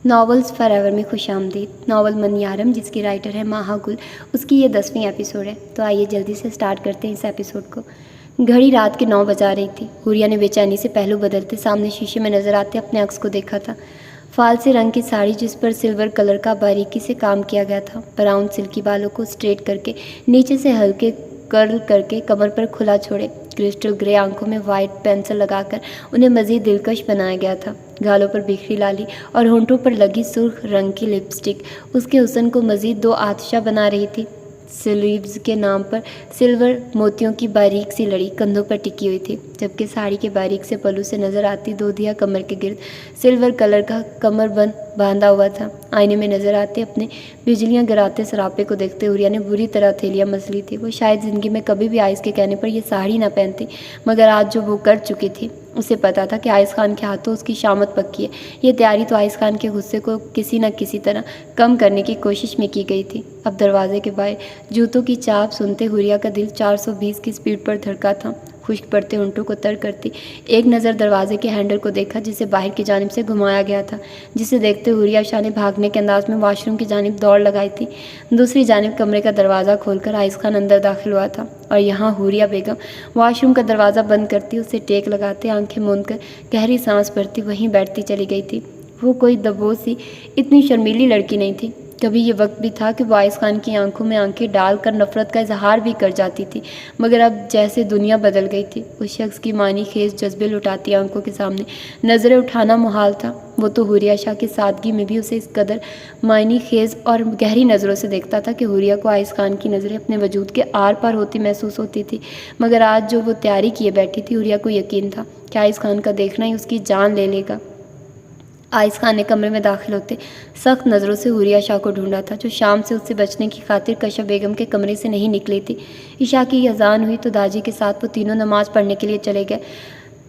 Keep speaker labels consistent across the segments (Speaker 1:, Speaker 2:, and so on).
Speaker 1: Novels for ever میں خوش آمدید۔ ناول منیارم جس کی رائٹر ہے ماہا گل، اس کی یہ 10ویں ایپیسوڈ ہے۔ تو آئیے جلدی سے سٹارٹ کرتے ہیں اس ایپیسوڈ کو۔ گھڑی رات کے 9 بجا رہی تھی۔ حوریہ نے بے چینی سے پہلو بدلتے سامنے شیشے میں نظر آتے اپنے عکس کو دیکھا تھا۔ فالسے رنگ کی ساڑی جس پر سلور کلر کا باریکی سے کام کیا گیا تھا، براؤن سلکی بالوں کو سٹریٹ کر کے نیچے سے ہلکے کرل کر کے کمر پر کھلا چھوڑے، کرسٹل گرے آنکھوں میں وائٹ پینسل لگا کر انہیں مزید دلکش بنایا گیا تھا۔ گالوں پر بکھری لالی اور ہونٹوں پر لگی سرخ رنگ کی لپسٹک اس کے حسن کو مزید 2 آتشہ بنا رہی تھی۔ سلیوز کے نام پر سلور موتیوں کی باریک سی لڑی کندھوں پر ٹکی ہوئی تھی، جبکہ ساڑی کے باریک سے پلو سے نظر آتی دودھیا کمر کے گرد سلور کلر کا کمر بند باندھا ہوا تھا۔ آئینے میں نظر آتے اپنے بجلیاں گراتے سراپے کو دیکھتے حوریہ نے بری طرح ہتھیلیاں مس لی تھی۔ وہ شاید زندگی میں کبھی بھی آئس کے کہنے پر یہ ساڑی نہ پہنتی، مگر آج جو وہ کر چکی تھی، اسے پتا تھا کہ آئس خان کے ہاتھوں اس کی شامت پکی ہے۔ یہ تیاری تو آئس خان کے غصے کو کسی نہ کسی طرح کم کرنے کی کوشش میں کی گئی تھی۔ اب دروازے کے باہر جوتوں کی چاپ سنتے حوریہ کا دل 420 کی سپیڈ پر دھڑکا تھا۔ خشک پڑتے ہونٹوں کو تر کرتی ایک نظر دروازے کے ہینڈل کو دیکھا جسے باہر کی جانب سے گھمایا گیا تھا، جسے دیکھتے حوریہ شاہ نے بھاگنے کے انداز میں واش روم کی جانب دوڑ لگائی تھی۔ دوسری جانب کمرے کا دروازہ کھول کر آئس خان اندر داخل ہوا تھا، اور یہاں حوریہ بیگم واش روم کا دروازہ بند کرتی، اسے ٹیک لگاتے، آنکھیں موند کر گہری سانس بھرتی وہیں بیٹھتی چلی گئی تھی۔ وہ کوئی دبوس سی اتنی شرمیلی لڑکی نہیں تھی۔ کبھی یہ وقت بھی تھا کہ وہ آئس خان کی آنکھوں میں آنکھیں ڈال کر نفرت کا اظہار بھی کر جاتی تھی، مگر اب جیسے دنیا بدل گئی تھی۔ اس شخص کی معنی خیز جذبے لٹاتی آنکھوں کے سامنے نظریں اٹھانا محال تھا۔ وہ تو حوریہ شاہ کی سادگی میں بھی اسے اس قدر معنی خیز اور گہری نظروں سے دیکھتا تھا کہ حوریہ کو آئس خان کی نظریں اپنے وجود کے آر پار ہوتی محسوس ہوتی تھی۔ مگر آج جو وہ تیاری کیے بیٹھی تھی، حوریہ کو یقین تھا کہ آئس خان کا دیکھنا ہی اس کی جان لے لے گا۔ آئس خان نے کمرے میں داخل ہوتے سخت نظروں سے حوریہ شاہ کو ڈھونڈا تھا، جو شام سے اس سے بچنے کی خاطر کشف بیگم کے کمرے سے نہیں نکلی تھی۔ عشاء کی اذان ہوئی تو داجی کے ساتھ وہ تینوں نماز پڑھنے کے لیے چلے گئے۔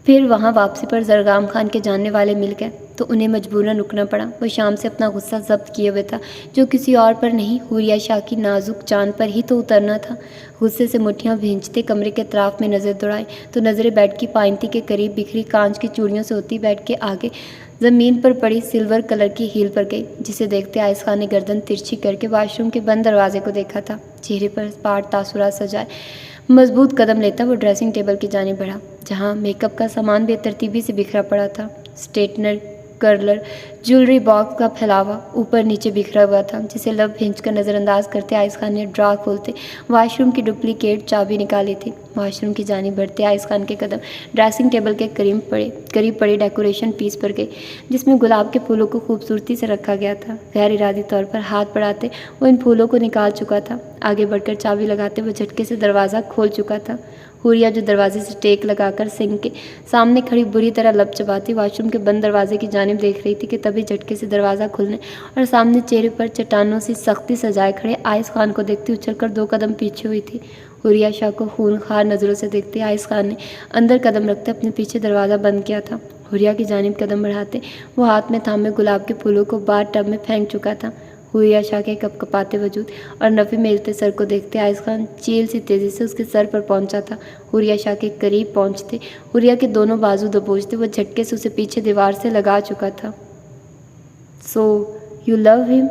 Speaker 1: پھر وہاں واپسی پر زرگام خان کے جاننے والے مل گئے تو انہیں مجبوراً رکنا پڑا۔ وہ شام سے اپنا غصہ ضبط کیے ہوئے تھا، جو کسی اور پر نہیں، حوریہ شاہ کی نازک جان پر ہی تو اترنا تھا۔ غصے سے مٹھیاں بھینچتے کمرے کے اطراف میں نظر دوڑائی تو نظریں بیڈ کی پائنتی کے قریب بکھری کانچ کی چوڑیوں سے ہوتی بیڈ کے آگے زمین پر پڑی سلور کلر کی ہیل پر گئی، جسے دیکھتے آئس خان نے گردن ترچھی کر کے واش روم کے بند دروازے کو دیکھا تھا۔ چہرے پر پاٹ تاثرات سجائے مضبوط قدم لیتا وہ ڈریسنگ ٹیبل کی جانب بڑھا، جہاں میک اپ کا سامان بے ترتیبی سے بکھرا پڑا تھا۔ اسٹریٹنر، کرلر، جیولری باکس کا پھیلاوا اوپر نیچے بکھرا ہوا تھا، جسے لب بھینچ کر نظر انداز کرتے آئس خان نے ڈرا کھولتے واش روم کی ڈپلیکیٹ چابی نکالی تھی۔ واش روم کی جانب بڑھتے آئس خان کے قدم ڈریسنگ ٹیبل کے قریب پڑے ڈیکوریشن پیس پر گئے، جس میں گلاب کے پھولوں کو خوبصورتی سے رکھا گیا تھا۔ غیر ارادی طور پر ہاتھ بڑھاتے وہ ان پھولوں کو نکال چکا تھا۔ آگے بڑھ کر چابی لگاتے وہ جھٹکے سے دروازہ کھول چکا تھا۔ حوریہ جو دروازے سے ٹیک لگا کر سنک کے سامنے کھڑی بری طرح لب چباتی واش روم کے بند دروازے کی جانب دیکھ رہی تھی کہ تبھی جھٹکے سے دروازہ کھلنے اور سامنے چہرے پر چٹانوں سی سختی سجائے کھڑے آئس خان کو دیکھتی اچھل کر 2 قدم پیچھے ہوئی تھی۔ حوریہ شاہ کو خونخوار نظروں سے دیکھتے آئس خان نے اندر قدم رکھتے اپنے پیچھے دروازہ بند کیا تھا۔ حوریہ کی جانب قدم بڑھاتے وہ ہاتھ میں تھامے گلاب کے پھولوں کو باتھ ٹب میں پھینک چکا تھا۔ حوریہ شاہ کے کپ کپاتے وجود اور نفی میں ہلتے سر کو دیکھتے آئس خان چیل سی تیزی سے اس کے سر پر پہنچا تھا۔ حوریہ شاہ کے قریب پہنچتے حوریہ کے دونوں بازو دبوچتے وہ جھٹکے سے اسے پیچھے دیوار سے لگا چکا تھا۔ سو یو لو ہم؟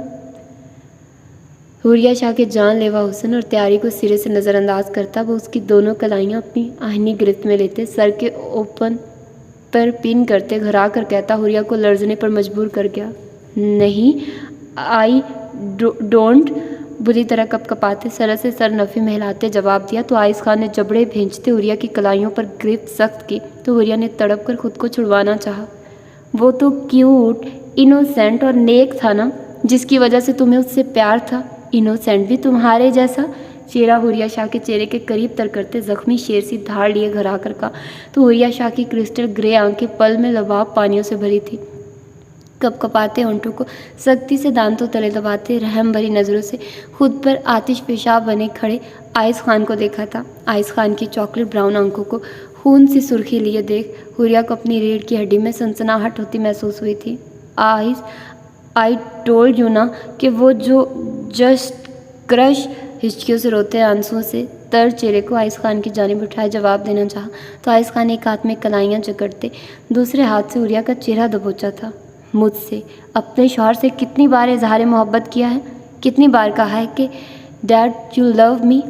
Speaker 1: حوریہ شاہ کے جان لیوا حسن اور تیاری کو سرے سے نظر انداز کرتا وہ اس کی دونوں کلائیاں اپنی آہنی گرفت میں لیتے سر کے اوپن پر پن کرتے گھرا کر کہتا حوریہ کو لرزنے پر مجبور کر گیا۔ نہیں، آئی ڈونٹ، بری طرح کپ کپاتے سر سے سر نفی میں ہلاتے جواب دیا تو آئس خان نے جبڑے بھینچتے حوریہ کی کلائیوں پر گرفت سخت کی تو حوریہ نے تڑپ کر خود کو چھڑوانا چاہا۔ وہ تو کیوٹ، انوسینٹ اور نیک تھا نا، جس کی وجہ سے تمہیں اس سے پیار تھا۔ انوسینٹ بھی تمہارے جیسا؟ چہرہ حوریہ شاہ کے چہرے کے قریب تر کرتے زخمی شیر سی دھاڑ لیے گھرا کر کہا تو حوریہ شاہ کی کرسٹل گرے آنکھیں پل میں لباب پانیوں سے بھری تھی۔ کپ کپاتے ہونٹوں کو سختی سے دانتوں تلے دباتے رحم بھری نظروں سے خود پر آتش پیشاب بنے کھڑے آئس خان کو دیکھا تھا۔ آئس خان کی چاکلیٹ براؤن آنکھوں کو خون سی سرخی لیے دیکھ حوریہ کو اپنی ریڑھ کی ہڈی میں سنسناہٹ ہوتی محسوس ہوئی تھی۔ آئی ٹولڈ یو نا کہ وہ جو جسٹ کرش، ہچکیوں سے روتے آنسوؤں سے تر چہرے کو آئس خان کی جانب اٹھائے جواب دینا چاہا تو آئس خان ایک ہاتھ میں کلائیاں جکڑتے دوسرے ہاتھ سے حوریہ کا چہرہ دبوچا تھا۔ مجھ سے اپنے شوہر سے کتنی بار اظہار محبت کیا ہے، کتنی بار کہا ہے کہ ڈیڈ یو لو می،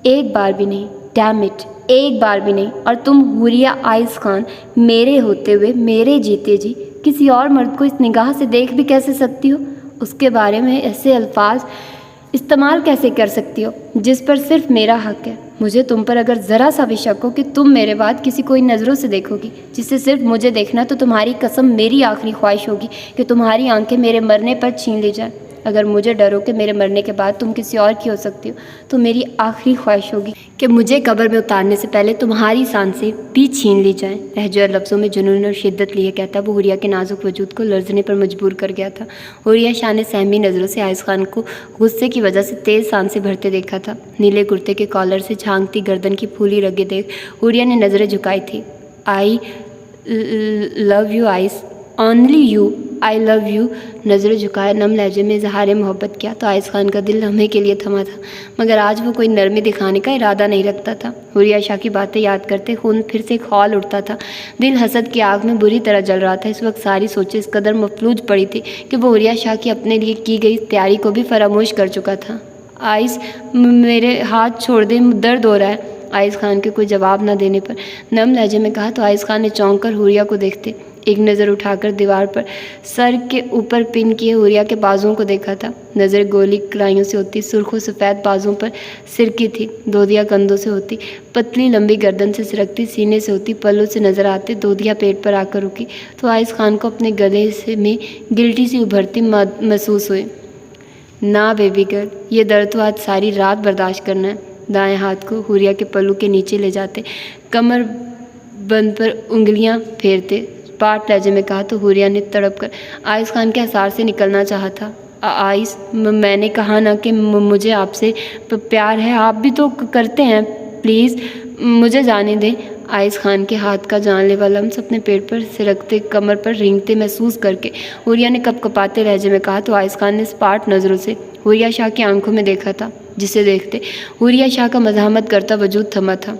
Speaker 1: ایک بار بھی نہیں، ڈیم اٹ، ایک بار بھی نہیں۔ اور تم حوریہ آئز خان میرے ہوتے ہوئے، میرے جیتے جی کسی اور مرد کو اس نگاہ سے دیکھ بھی کیسے سکتی ہو، اس کے بارے میں ایسے الفاظ استعمال کیسے کر سکتی ہو جس پر صرف میرا حق ہے؟ مجھے تم پر اگر ذرا سا بھی شک ہو کہ تم میرے بعد کسی کو ان نظروں سے دیکھو گی جس سے صرف مجھے دیکھنا، تو تمہاری قسم میری آخری خواہش ہوگی کہ تمہاری آنکھیں میرے مرنے پر چھین لی جائیں۔ اگر مجھے ڈر ہو کہ میرے مرنے کے بعد تم کسی اور کی ہو سکتی ہو، تو میری آخری خواہش ہوگی کہ مجھے قبر میں اتارنے سے پہلے تمہاری سانسیں بھی چھین لی جائیں۔ لہجے اور لفظوں میں جنون اور شدت لیے کہتا وہ حوریہ کے نازک وجود کو لرزنے پر مجبور کر گیا تھا۔ حوریہ شاہ نے سہمی نظروں سے آئز خان کو غصے کی وجہ سے تیز سانسیں بھرتے دیکھا تھا۔ نیلے کرتے کے کالر سے جھانکتی گردن کی پھولی رگیں دیکھ حوریہ نے نظریں جھکائی تھی۔ I love you eyes, only you, I love you. نظریں جھکائے نم لہجے میں اظہار محبت کیا تو آئز خان کا دل لمحے کے لیے تھما تھا، مگر آج وہ کوئی نرمی دکھانے کا ارادہ نہیں رکھتا تھا۔ حوریہ شاہ کی باتیں یاد کرتے خون پھر سے کھول اٹھتا تھا۔ دل حسد کی آگ میں بری طرح جل رہا تھا۔ اس وقت ساری سوچیں اس قدر مفلوج پڑی تھی کہ وہ حوریہ شاہ کی اپنے لیے کی گئی تیاری کو بھی فراموش کر چکا تھا۔ آئز، میرے ہاتھ چھوڑ دے، درد ہو رہا ہے۔ آئز خان کے کوئی جواب نہ دینے پر نم لہجے میں کہا تو آئز خان نے چونک کر حوریہ کو دیکھتے ایک نظر اٹھا کر دیوار پر سر کے اوپر پن کیے حوریہ کے بازوؤں کو دیکھا تھا۔ نظر گولی کلائیوں سے ہوتی، سرخ و سفید بازوؤں پر سرکی تھی، دودیا کندھوں سے ہوتی، پتلی لمبی گردن سے سرکتی، سینے سے ہوتی، پلوں سے نظر آتے، دودیا پیٹ پر آ کر رکی تو آئز خان کو اپنے گلے میں گلٹی سی ابھرتی محسوس ہوئی۔ نہ بیبی گرل، یہ درد تو آج ساری رات برداشت کرنا ہے۔ دائیں ہاتھ کو حوریہ کے پلو کے نیچے لے جاتے کمر بند پر انگلیاں پھیرتے پاٹ لہجے میں کہا تو حوریہ نے تڑپ کر آئز خان کے اثار سے نکلنا چاہا تھا۔ آئز، میں نے کہا نا کہ مجھے آپ سے پیار ہے، آپ بھی تو کرتے ہیں، پلیز مجھے جانے دیں۔ آئز خان کے ہاتھ کا جان لیوا لمس اپنے پیٹ پر سرکتے کمر پر رینگتے محسوس کر کے حوریہ نے کپ کپاتے لہجے میں کہا تو آئز خان نے اسپاٹ نظروں سے حوریہ شاہ کی آنکھوں میں دیکھا تھا، جسے دیکھتے حوریہ شاہ کا مزاحمت کرتا وجود تھما تھا۔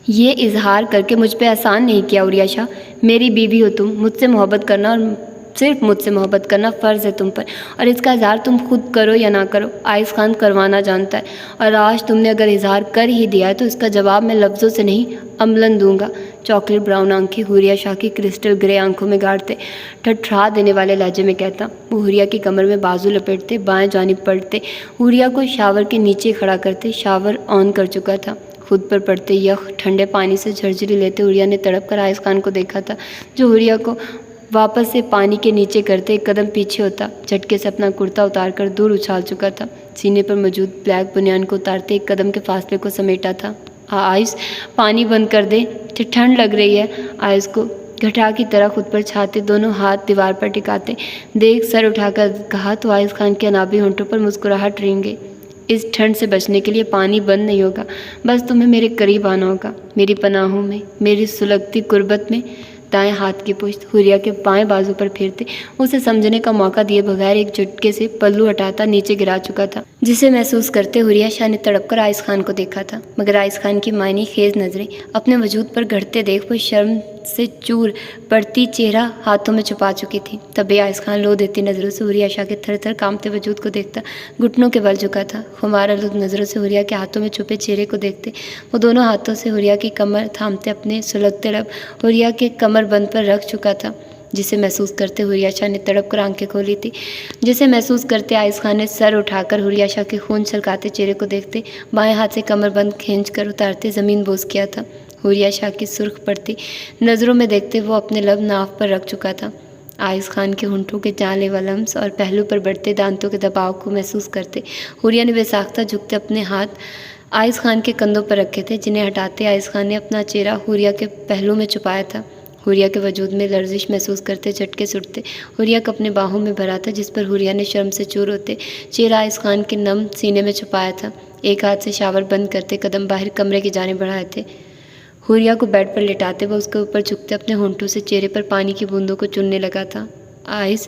Speaker 1: یہ اظہار کر کے مجھ پہ احسان نہیں کیا حوریہ شاہ، میری بیوی ہو تم، مجھ سے محبت کرنا اور صرف مجھ سے محبت کرنا فرض ہے تم پر، اور اس کا اظہار تم خود کرو یا نہ کرو آئز خان کروانا جانتا ہے، اور آج تم نے اگر اظہار کر ہی دیا ہے تو اس کا جواب میں لفظوں سے نہیں عملاً دوں گا۔ چاکلیٹ براؤن آنکھیں حوریہ شاہ کی کرسٹل گرے آنکھوں میں گاڑتے ٹھٹھرا دینے والے لہجے میں کہتا وہ حوریہ کی کمر میں بازو لپیٹتے بائیں جانب پلٹتے حوریہ کو شاور کے نیچے کھڑا کرتے۔ شاور آن کر چکا تھا، خود پر پڑتے یخ ٹھنڈے پانی سے جھرجھری لیتے حوریہ نے تڑپ کر آئز خان کو دیکھا تھا، جو حوریہ کو واپس سے پانی کے نیچے کرتے ایک قدم پیچھے ہوتا، جھٹکے سے اپنا کرتا اتار کر دور اچھال چکا تھا، سینے پر موجود بلیک بنیان کو اتارتے ایک قدم کے فاصلے کو سمیٹا تھا۔ آئز، پانی بند کر دے، ٹھنڈ لگ رہی ہے۔ آئز کو گھٹا کی طرح خود پر چھاتے دونوں ہاتھ دیوار پر ٹکاتے دیکھ سر اٹھا کر کہا تو آئز خان کے انابی ہونٹوں پر مسکراہٹ رنگ گئی۔ اس ٹھنڈ سے بچنے کے لیے پانی بند نہیں ہوگا، بس تمہیں میرے قریب آنا ہوگا، میری پناہوں میں، میری سلگتی قربت میں۔ دائیں ہاتھ کی پشت حوریہ کے بائیں بازو پر پھیرتے اسے سمجھنے کا موقع دیے بغیر ایک جھٹکے سے پلو ہٹاتا نیچے گرا چکا تھا، جسے محسوس کرتے حوریہ شاہ نے تڑپ کر آئز خان کو دیکھا تھا، مگر آئز خان کی معنی خیز نظریں اپنے وجود پر گھٹتے دیکھ وہ شرم سے چور پڑتی چہرہ ہاتھوں میں چھپا چکی تھی۔ تبھی آئز خان لو دیتی نظروں سے حوریہ شاہ کے تھر تھر کامتے وجود کو دیکھتا گھٹنوں کے بل جھکا تھا، خمار آلود نظروں سے حوریہ کے ہاتھوں میں چھپے چہرے کو دیکھتے وہ دونوں ہاتھوں سے حوریہ کی کمر تھامتے اپنے سلگتے لب حوریہ کے کمر بند پر رکھ چکا تھا، جسے محسوس کرتے حوریہ شاہ نے تڑپ کر آنکھیں کھولی تھی، جسے محسوس کرتے آئز خان نے سر اٹھا کر حوریہ شاہ کے خون چھلکاتے چہرے کو دیکھتے بائیں ہاتھ سے کمر بند کھینچ کر اتارتے زمین بوس کیا تھا۔ حوریہ شاہ کی سرخ پڑتی نظروں میں دیکھتے وہ اپنے لب ناف پر رکھ چکا تھا۔ آئز خان کے ہونٹوں کے جان لیوا لمس اور پہلو پر بڑھتے دانتوں کے دباؤ کو محسوس کرتے حوریہ نے بے ساختہ جھکتے اپنے ہاتھ آئز خان کے کندھوں پر رکھے تھے، جنہیں ہٹاتے آئز خان نے اپنا چہرہ حوریہ کے پہلو میں چھپایا تھا۔ حوریہ کے وجود میں لرزش محسوس کرتے جھٹکے سٹتے حوریہ کو اپنے باہوں میں بھرا تھا، جس پر حوریہ نے شرم سے چور ہوتے چہرہ آئز خان کے نم سینے میں چھپایا تھا، ایک ہاتھ سے شاور بند کرتے قدم باہر کمرے کی جانب بڑھائے تھے۔ حوریہ کو بیڈ پر لٹاتے وہ اس کے اوپر جھکتے اپنے ہونٹوں سے چہرے پر پانی کی بوندوں کو چننے لگا تھا۔ آئز،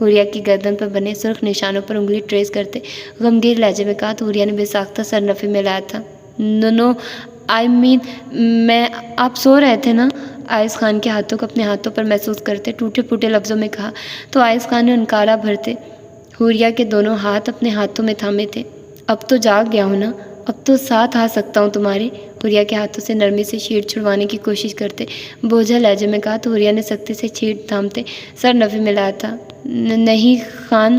Speaker 1: حوریہ کی گردن پر بنے سرخ نشانوں پر انگلی ٹریس کرتے غمگین لہجے میں کہا تو حوریہ نے بے ساختہ سر نفی میں لایا تھا۔ نو آئی مین میں آپ سو رہے تھے نا؟ آئز خان کے ہاتھوں کو اپنے ہاتھوں پر محسوس کرتے ٹوٹے پھوٹے لفظوں میں کہا تو آئز خان نے انکارا بھرتے حوریہ کے دونوں ہاتھ اپنے ہاتھوں میں تھامے تھے۔ اب تو جاگ گیا ہوں نا، اب تو ساتھ آ سکتا ہوں تمہارے، حوریہ کے ہاتھوں سے نرمی سے شیٹ چھڑوانے کی کوشش کرتے بوجھل لہجے میں کہا تو حوریہ نے سختی سے شیٹ تھامتے سر نفی میں لایا تھا۔ نہیں خان،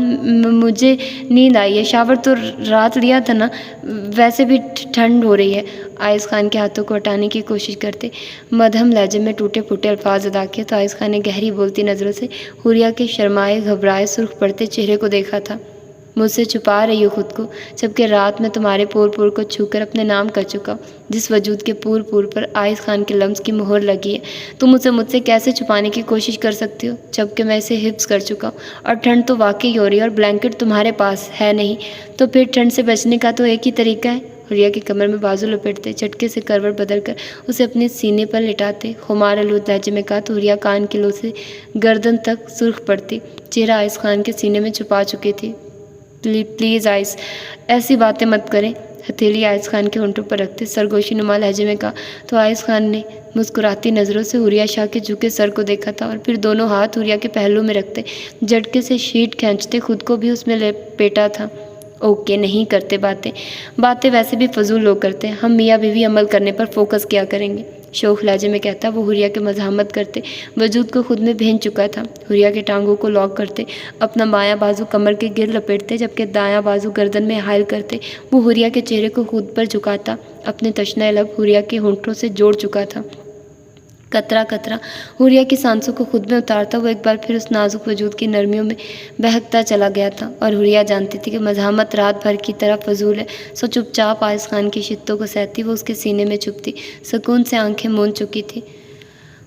Speaker 1: مجھے نیند آئی ہے، شاور تو رات لیا تھا نا، ویسے بھی ٹھنڈ ہو رہی ہے۔ آئز خان کے ہاتھوں کو ہٹانے کی کوشش کرتے مدھم لہجے میں ٹوٹے پھوٹے الفاظ ادا کیے تو آئز خان نے گہری بولتی نظروں سے حوریہ کے شرمائے گھبرائے سرخ پڑتے چہرے کو دیکھا تھا۔ مجھ سے چھپا رہی ہو خود کو، جبکہ رات میں تمہارے پور پور کو چھو کر اپنے نام کر چکا ہوں، جس وجود کے پور پور پر آئز خان کے لمس کی مہر لگی ہے، تم اسے مجھ سے کیسے چھپانے کی کوشش کر سکتی ہو، جبکہ میں اسے حفظ کر چکا ہوں، اور ٹھنڈ تو واقعی ہو رہی ہے اور بلینکٹ تمہارے پاس ہے نہیں، تو پھر ٹھنڈ سے بچنے کا تو ایک ہی طریقہ ہے۔ حوریہ کی کمر میں بازو لپیٹتے جھٹکے سے کروٹ بدل کر اسے اپنے سینے پر لٹاتے خمار آلود لہجے میں کہا تو حوریہ کان کے لو سے گردن تک سرخ پڑتی چہرہ آئز خان کے سینے میں چھپا چکی تھی۔ پلیز آئز، ایسی باتیں مت کریں، ہتھیلی آئز خان کے ہونٹوں پر رکھتے سرگوشی نما لہجے میں کہا تو آئز خان نے مسکراتی نظروں سے حوریہ شاہ کے جھکے سر کو دیکھا تھا اور پھر دونوں ہاتھ حوریہ کے پہلو میں رکھتے جھٹکے سے شیٹ کھینچتے خود کو بھی اس میں لپیٹا تھا۔ اوکے، نہیں کرتے باتیں ویسے بھی فضول لوگ کرتے ہیں، ہم میاں بیوی عمل کرنے پر فوکس کیا کریں گے، شوخ لہجے میں کہتا وہ حوریہ کے مزاحمت کرتے وجود کو خود میں بھین چکا تھا۔ حوریہ کے ٹانگوں کو لاک کرتے اپنا بایاں بازو کمر کے گرد لپیٹتے جبکہ دایاں بازو گردن میں حائل کرتے وہ حوریہ کے چہرے کو خود پر جھکاتا اپنے تشنہ لب حوریہ کے ہونٹوں سے جوڑ چکا تھا۔ قطرہ قطرہ حوریہ کی سانسوں کو خود میں اتارتا وہ ایک بار پھر اس نازک وجود کی نرمیوں میں بہکتا چلا گیا تھا، اور حوریہ جانتی تھی کہ مزاحمت رات بھر کی طرح فضول ہے، سو چپ چاپ آئز خان کی شدتوں کو سہتی وہ اس کے سینے میں چھپتی سکون سے آنکھیں موند چکی تھی۔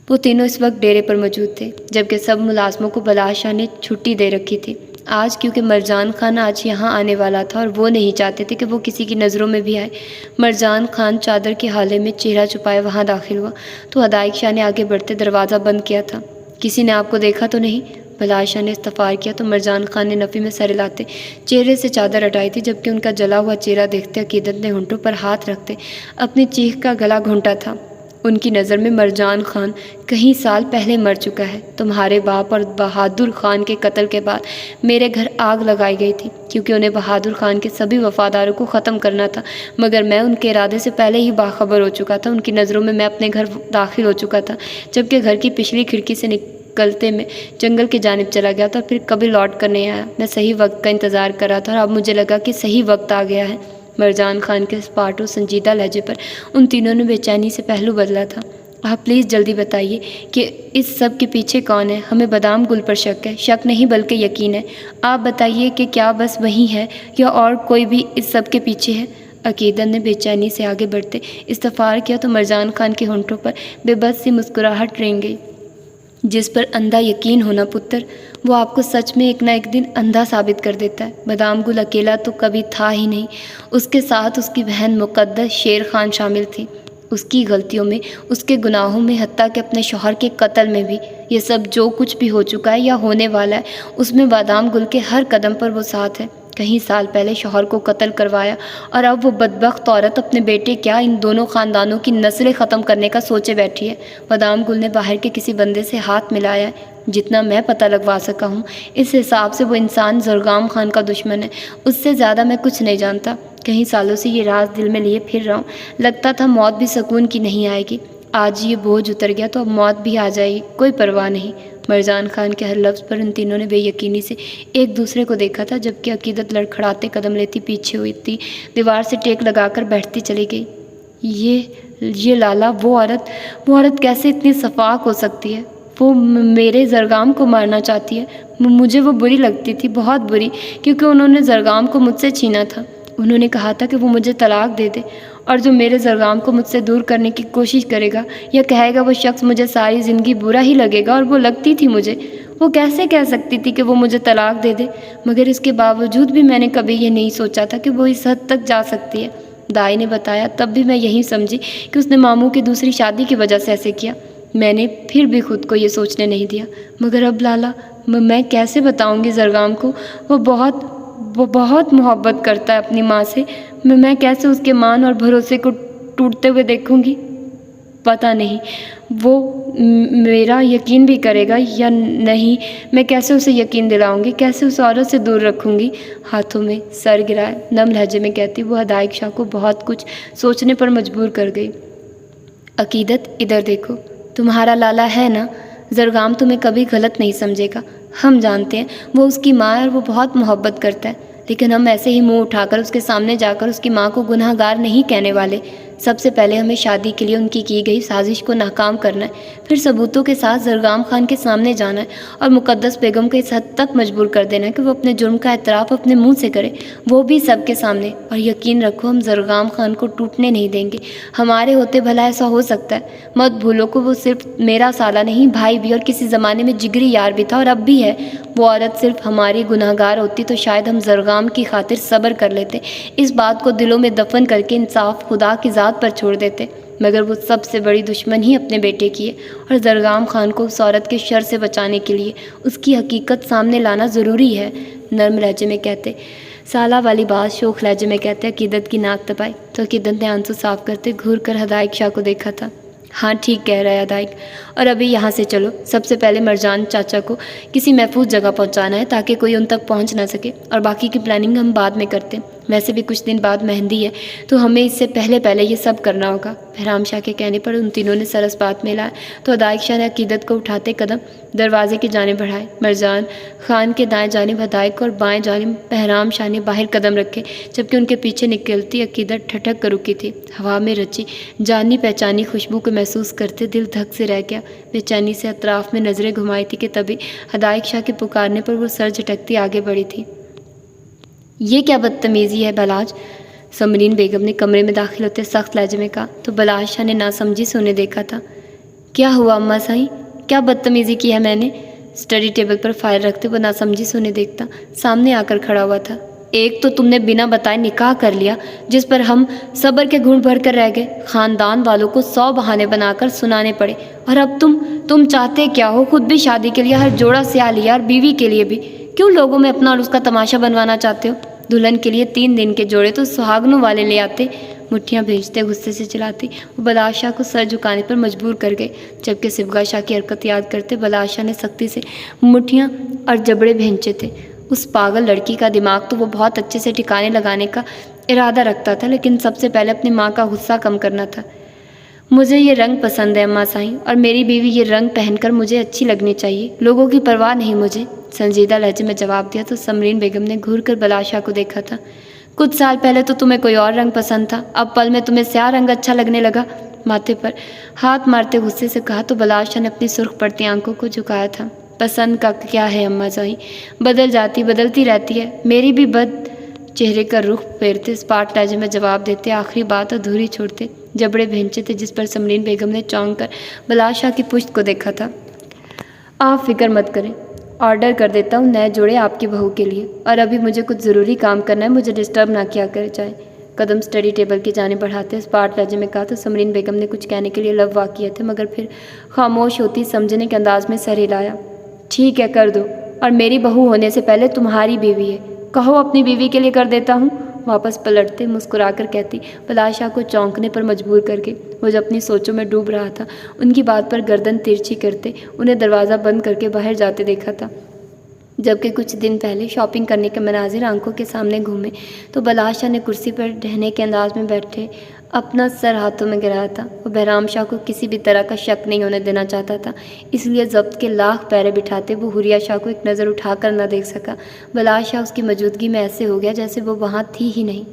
Speaker 1: وہ تینوں اس وقت ڈیرے پر موجود تھے جبکہ سب ملازموں کو بلال شاہ نے چھٹی دے رکھی تھی آج، کیونکہ مرجان خان آج یہاں آنے والا تھا اور وہ نہیں چاہتے تھے کہ وہ کسی کی نظروں میں بھی آئے۔ مرجان خان چادر کے حالے میں چہرہ چھپائے وہاں داخل ہوا تو ہدایق شاہ نے آگے بڑھتے دروازہ بند کیا تھا۔ کسی نے آپ کو دیکھا تو نہیں؟ بلال شاہ نے استفسار کیا تو مرجان خان نے نفی میں سر ہلاتے چہرے سے چادر ہٹائی تھی جبکہ ان کا جلا ہوا چہرہ دیکھتے عقیدت نے ہونٹوں پر ہاتھ رکھتے اپنی چیخ کا گلا گھونٹا تھا۔ ان کی نظر میں مرجان خان کئی سال پہلے مر چکا ہے، تمہارے باپ اور بہادر خان کے قتل کے بعد میرے گھر آگ لگائی گئی تھی کیونکہ انہیں بہادر خان کے سبھی وفاداروں کو ختم کرنا تھا، مگر میں ان کے ارادے سے پہلے ہی باخبر ہو چکا تھا۔ ان کی نظروں میں اپنے گھر داخل ہو چکا تھا جبکہ گھر کی پچھلی کھڑکی سے نکلتے میں جنگل کی جانب چلا گیا تھا اور پھر کبھی لوٹ کر نہیں آیا۔ میں صحیح وقت کا انتظار کر رہا تھا اور اب مجھے لگا کہ صحیح وقت آ گیا ہے۔ مرجان خان کے سپاٹ و سنجیدہ لہجے پر ان تینوں نے بے چینی سے پہلو بدلا تھا۔ آپ پلیز جلدی بتائیے کہ اس سب کے پیچھے کون ہے؟ ہمیں بادام گل پر شک ہے، شک نہیں بلکہ یقین ہے۔ آپ بتائیے کہ کیا بس وہی ہے یا اور کوئی بھی اس سب کے پیچھے ہے؟ عقیدت نے بے چینی سے آگے بڑھتے استفسار کیا تو مرجان خان کے ہونٹوں پر بے بس سی مسکراہٹ رنگ گئی۔ جس پر اندھا یقین ہونا پتر، وہ آپ کو سچ میں ایک نہ ایک دن اندھا ثابت کر دیتا ہے۔ بادام گل اکیلا تو کبھی تھا ہی نہیں، اس کے ساتھ اس کی بہن مقدس شیر خان شامل تھی، اس کی غلطیوں میں، اس کے گناہوں میں، حتیٰ کہ اپنے شوہر کے قتل میں بھی۔ یہ سب جو کچھ بھی ہو چکا ہے یا ہونے والا ہے اس میں بادام گل کے ہر قدم پر وہ ساتھ ہے۔ کئی سال پہلے شوہر کو قتل کروایا اور اب وہ بدبخت عورت اپنے بیٹے کیا ان دونوں خاندانوں کی نسلیں ختم کرنے کا سوچے بیٹھی ہے۔ بادام گل نے باہر کے کسی بندے سے ہاتھ ملایا ہے، جتنا میں پتہ لگوا سکا ہوں اس حساب سے وہ انسان زرگام خان کا دشمن ہے، اس سے زیادہ میں کچھ نہیں جانتا۔ کئی سالوں سے یہ راز دل میں لیے پھر رہا ہوں، لگتا تھا موت بھی سکون کی نہیں آئے گی، آج یہ بوجھ اتر گیا تو اب موت بھی آ جائے گی، کوئی پرواہ نہیں۔ مرجان خان کے ہر لفظ پر ان تینوں نے بے یقینی سے ایک دوسرے کو دیکھا تھا جبکہ عقیدت لڑکھڑاتے قدم لیتی پیچھے ہوئی تھی، دیوار سے ٹیک لگا کر بیٹھتی چلی گئی۔ یہ لالا، وہ عورت کیسے اتنی شفاق ہو سکتی ہے؟ وہ میرے زرگام کو مارنا چاہتی ہے۔ مجھے وہ بری لگتی تھی، بہت بری، کیونکہ انہوں نے زرگام کو مجھ سے چھینا تھا۔ انہوں نے کہا تھا کہ وہ مجھے طلاق دے دے، اور جو میرے زرگام کو مجھ سے دور کرنے کی کوشش کرے گا یا کہے گا وہ شخص مجھے ساری زندگی برا ہی لگے گا، اور وہ لگتی تھی مجھے۔ وہ کیسے کہہ سکتی تھی کہ وہ مجھے طلاق دے دے؟ مگر اس کے باوجود بھی میں نے کبھی یہ نہیں سوچا تھا کہ وہ اس حد تک جا سکتی ہے۔ دائی نے بتایا، تب بھی میں یہی سمجھی کہ اس نے ماموں کی دوسری شادی کی وجہ سے ایسے کیا۔ میں نے پھر بھی خود کو یہ سوچنے نہیں دیا، مگر اب لالا میں کیسے بتاؤں گی زرگام کو؟ وہ بہت محبت کرتا ہے اپنی ماں سے، میں کیسے اس کے مان اور بھروسے کو ٹوٹتے ہوئے دیکھوں گی؟ پتہ نہیں وہ میرا یقین بھی کرے گا یا نہیں۔ میں کیسے اسے یقین دلاؤں گی، کیسے اس عورت سے دور رکھوں گی؟ ہاتھوں میں سر گرائے نم لہجے میں کہتی وہ حدائق شاہ کو بہت کچھ سوچنے پر مجبور کر گئی۔ عقیدت ادھر دیکھو، تمہارا لالا ہے نا، زرگام تمہیں کبھی غلط نہیں سمجھے گا۔ ہم جانتے ہیں وہ اس کی ماں ہے اور وہ بہت محبت کرتا ہے، لیکن ہم ایسے ہی منہ اٹھا کر اس کے سامنے جا کر اس کی ماں کو گناہ گار نہیں کہنے والے۔ سب سے پہلے ہمیں شادی کے لیے ان کی گئی سازش کو ناکام کرنا ہے، پھر ثبوتوں کے ساتھ زرگام خان کے سامنے جانا ہے اور مقدس بیگم کو اس حد تک مجبور کر دینا ہے کہ وہ اپنے جرم کا اعتراف اپنے منہ سے کرے، وہ بھی سب کے سامنے۔ اور یقین رکھو ہم زرگام خان کو ٹوٹنے نہیں دیں گے، ہمارے ہوتے بھلا ایسا ہو سکتا ہے۔ مت بھولو کہ وہ صرف میرا سالہ نہیں، بھائی بھی، اور کسی زمانے میں جگری یار بھی تھا اور اب بھی ہے۔ وہ عورت صرف ہماری گناہ گار ہوتی تو شاید ہم زرگام کی خاطر صبر کر لیتے، اس بات کو دلوں میں دفن کر کے انصاف خدا کی ذات پر چھوڑ دیتے، مگر وہ سب سے بڑی دشمن ہی اپنے بیٹے کی ہے، اور زرگام خان کو اس عورت کے شر سے بچانے کے لیے اس کی حقیقت سامنے لانا ضروری ہے۔ نرم لہجے میں کہتے سالہ والی بات شوخ لہجے میں کہتے عقیدت کی ناک دبائی تو عقیدت نے آنسو صاف کرتے گھور کر حدائق شاہ کو دیکھا تھا۔ ہاں ٹھیک کہہ رہا ہے حدائق، اور ابھی یہاں سے چلو، سب سے پہلے مرجان چاچا کو کسی محفوظ جگہ پہنچانا ہے تاکہ کوئی ان تک پہنچ نہ سکے، اور باقی کی پلاننگ ہم بعد میں کرتے ہیں۔ ویسے بھی کچھ دن بعد مہندی ہے تو ہمیں اس سے پہلے یہ سب کرنا ہوگا۔ بہرام شاہ کے کہنے پر ان تینوں نے سر اس بات میں لایا تو حدائق شاہ نے عقیدت کو اٹھاتے قدم دروازے کی جانب بڑھائے۔ مرجان خان کے دائیں جانب حدائق اور بائیں جانب بہرام شاہ نے باہر قدم رکھے، جبکہ ان کے پیچھے نکلتی عقیدت ٹھٹک کر رکی تھی۔ ہوا میں رچی جانی پہچانی خوشبو کو محسوس کرتے دل دھک سے رہ گیا۔ بے چینی سے اطراف میں نظریں گھمائی تھی کہ تبھی حدائق شاہ کے پکارنے پر وہ سر جھٹکتی آگے بڑھی تھی۔ یہ کیا بدتمیزی ہے بلاج؟ سمرین بیگم نے کمرے میں داخل ہوتے سخت لہجے میں کہا تو بلاج شاہ نے ناسمجھی سے انہیں دیکھا تھا۔ کیا ہوا اماں سائیں، کیا بدتمیزی کی ہے میں نے؟ اسٹڈی ٹیبل پر فائل رکھتے وہ ناسمجھی سے انہیں دیکھتا سامنے آ کر کھڑا ہوا تھا۔ ایک تو تم نے بنا بتائے نکاح کر لیا جس پر ہم صبر کے گھونٹ بھر کر رہ گئے، خاندان والوں کو 100 بہانے بنا کر سنانے پڑے، اور اب تم چاہتے کیا ہو؟ خود بھی شادی کے لیے ہر جوڑا سیا لیا اور بیوی کے لیے بھی، کیوں لوگوں میں اپنا اور اس کا تماشا بنوانا چاہتے ہو؟ دلہن کے لیے 3 دن کے جوڑے تو سہاگنوں والے لے آتے۔ مٹھیاں بھیجتے غصے سے چلاتی وہ بلاج شاہ کو سر جھکانے پر مجبور کر گئے، جبکہ صبغہ شاہ کی حرکت یاد کرتے بلاج شاہ نے سختی سے مٹھیاں اور جبڑے بھینچے تھے۔ اس پاگل لڑکی کا دماغ تو وہ بہت اچھے سے ٹھکانے لگانے کا ارادہ رکھتا تھا، لیکن سب سے پہلے اپنی ماں کا غصہ کم کرنا تھا۔ مجھے یہ رنگ پسند ہے اماں سائیں، اور میری بیوی یہ رنگ پہن کر مجھے اچھی لگنی چاہیے، لوگوں کی پرواہ نہیں مجھے، سنجیدہ لہجے میں جواب دیا تو سمرین بیگم نے گھور کر بلاج شاہ کو دیکھا تھا۔ کچھ سال پہلے تو تمہیں کوئی اور رنگ پسند تھا، اب پل میں تمہیں سیاہ رنگ اچھا لگنے لگا؟ ماتھے پر ہاتھ مارتے غصے سے کہا تو بلاج شاہ نے اپنی سرخ پڑتی آنکھوں کو جھکایا تھا۔ پسند کا کیا ہے اماں سائیں، بدلتی رہتی ہے، میری بھی چہرے کا رخ پھیرتے اسپاٹ لہجے میں جواب دیتے آخری بات ادھوری چھوڑتے جبڑے بھینچے تھے جس پر سمرین بیگم نے چونک کر بلاج شاہ کی پشت کو دیکھا تھا۔ آپ فکر مت کریں، آرڈر کر دیتا ہوں نئے جوڑے آپ کی بہو کے لیے، اور ابھی مجھے کچھ ضروری کام کرنا ہے، مجھے ڈسٹرب نہ کیا کر جائے۔ قدم اسٹڈی ٹیبل کی جانب بڑھاتے اسپاٹ لہجے میں کہا تو سمرین بیگم نے کچھ کہنے کے لیے لب واہ کیے تھے، مگر پھر خاموش ہوتی سمجھنے کے انداز میں سر ہلایا۔ ٹھیک ہے کر دو، اور میری بہو ہونے سے پہلے تمہاری بیوی ہے، کہو اپنی بیوی کے لیے کر دیتا ہوں۔ واپس پلٹتے مسکرا کر کہتی بلاج شاہ کو چونکنے پر مجبور کر کے وہ جو اپنی سوچوں میں ڈوب رہا تھا ان کی بات پر گردن ترچھی کرتے انہیں دروازہ بند کر کے باہر جاتے دیکھا تھا۔ جبکہ کچھ دن پہلے شاپنگ کرنے کے مناظر آنکھوں کے سامنے گھومے تو بلاج شاہ نے کرسی پر ڈھہنے کے انداز میں بیٹھے اپنا سر ہاتھوں میں گرایا تھا۔ وہ بہرام شاہ کو کسی بھی طرح کا شک نہیں ہونے دینا چاہتا تھا، اس لیے ضبط کے لاکھ پیرے بٹھاتے وہ حوریہ شاہ کو ایک نظر اٹھا کر نہ دیکھ سکا۔ بلاج شاہ اس کی موجودگی میں ایسے ہو گیا جیسے وہ وہاں تھی ہی نہیں،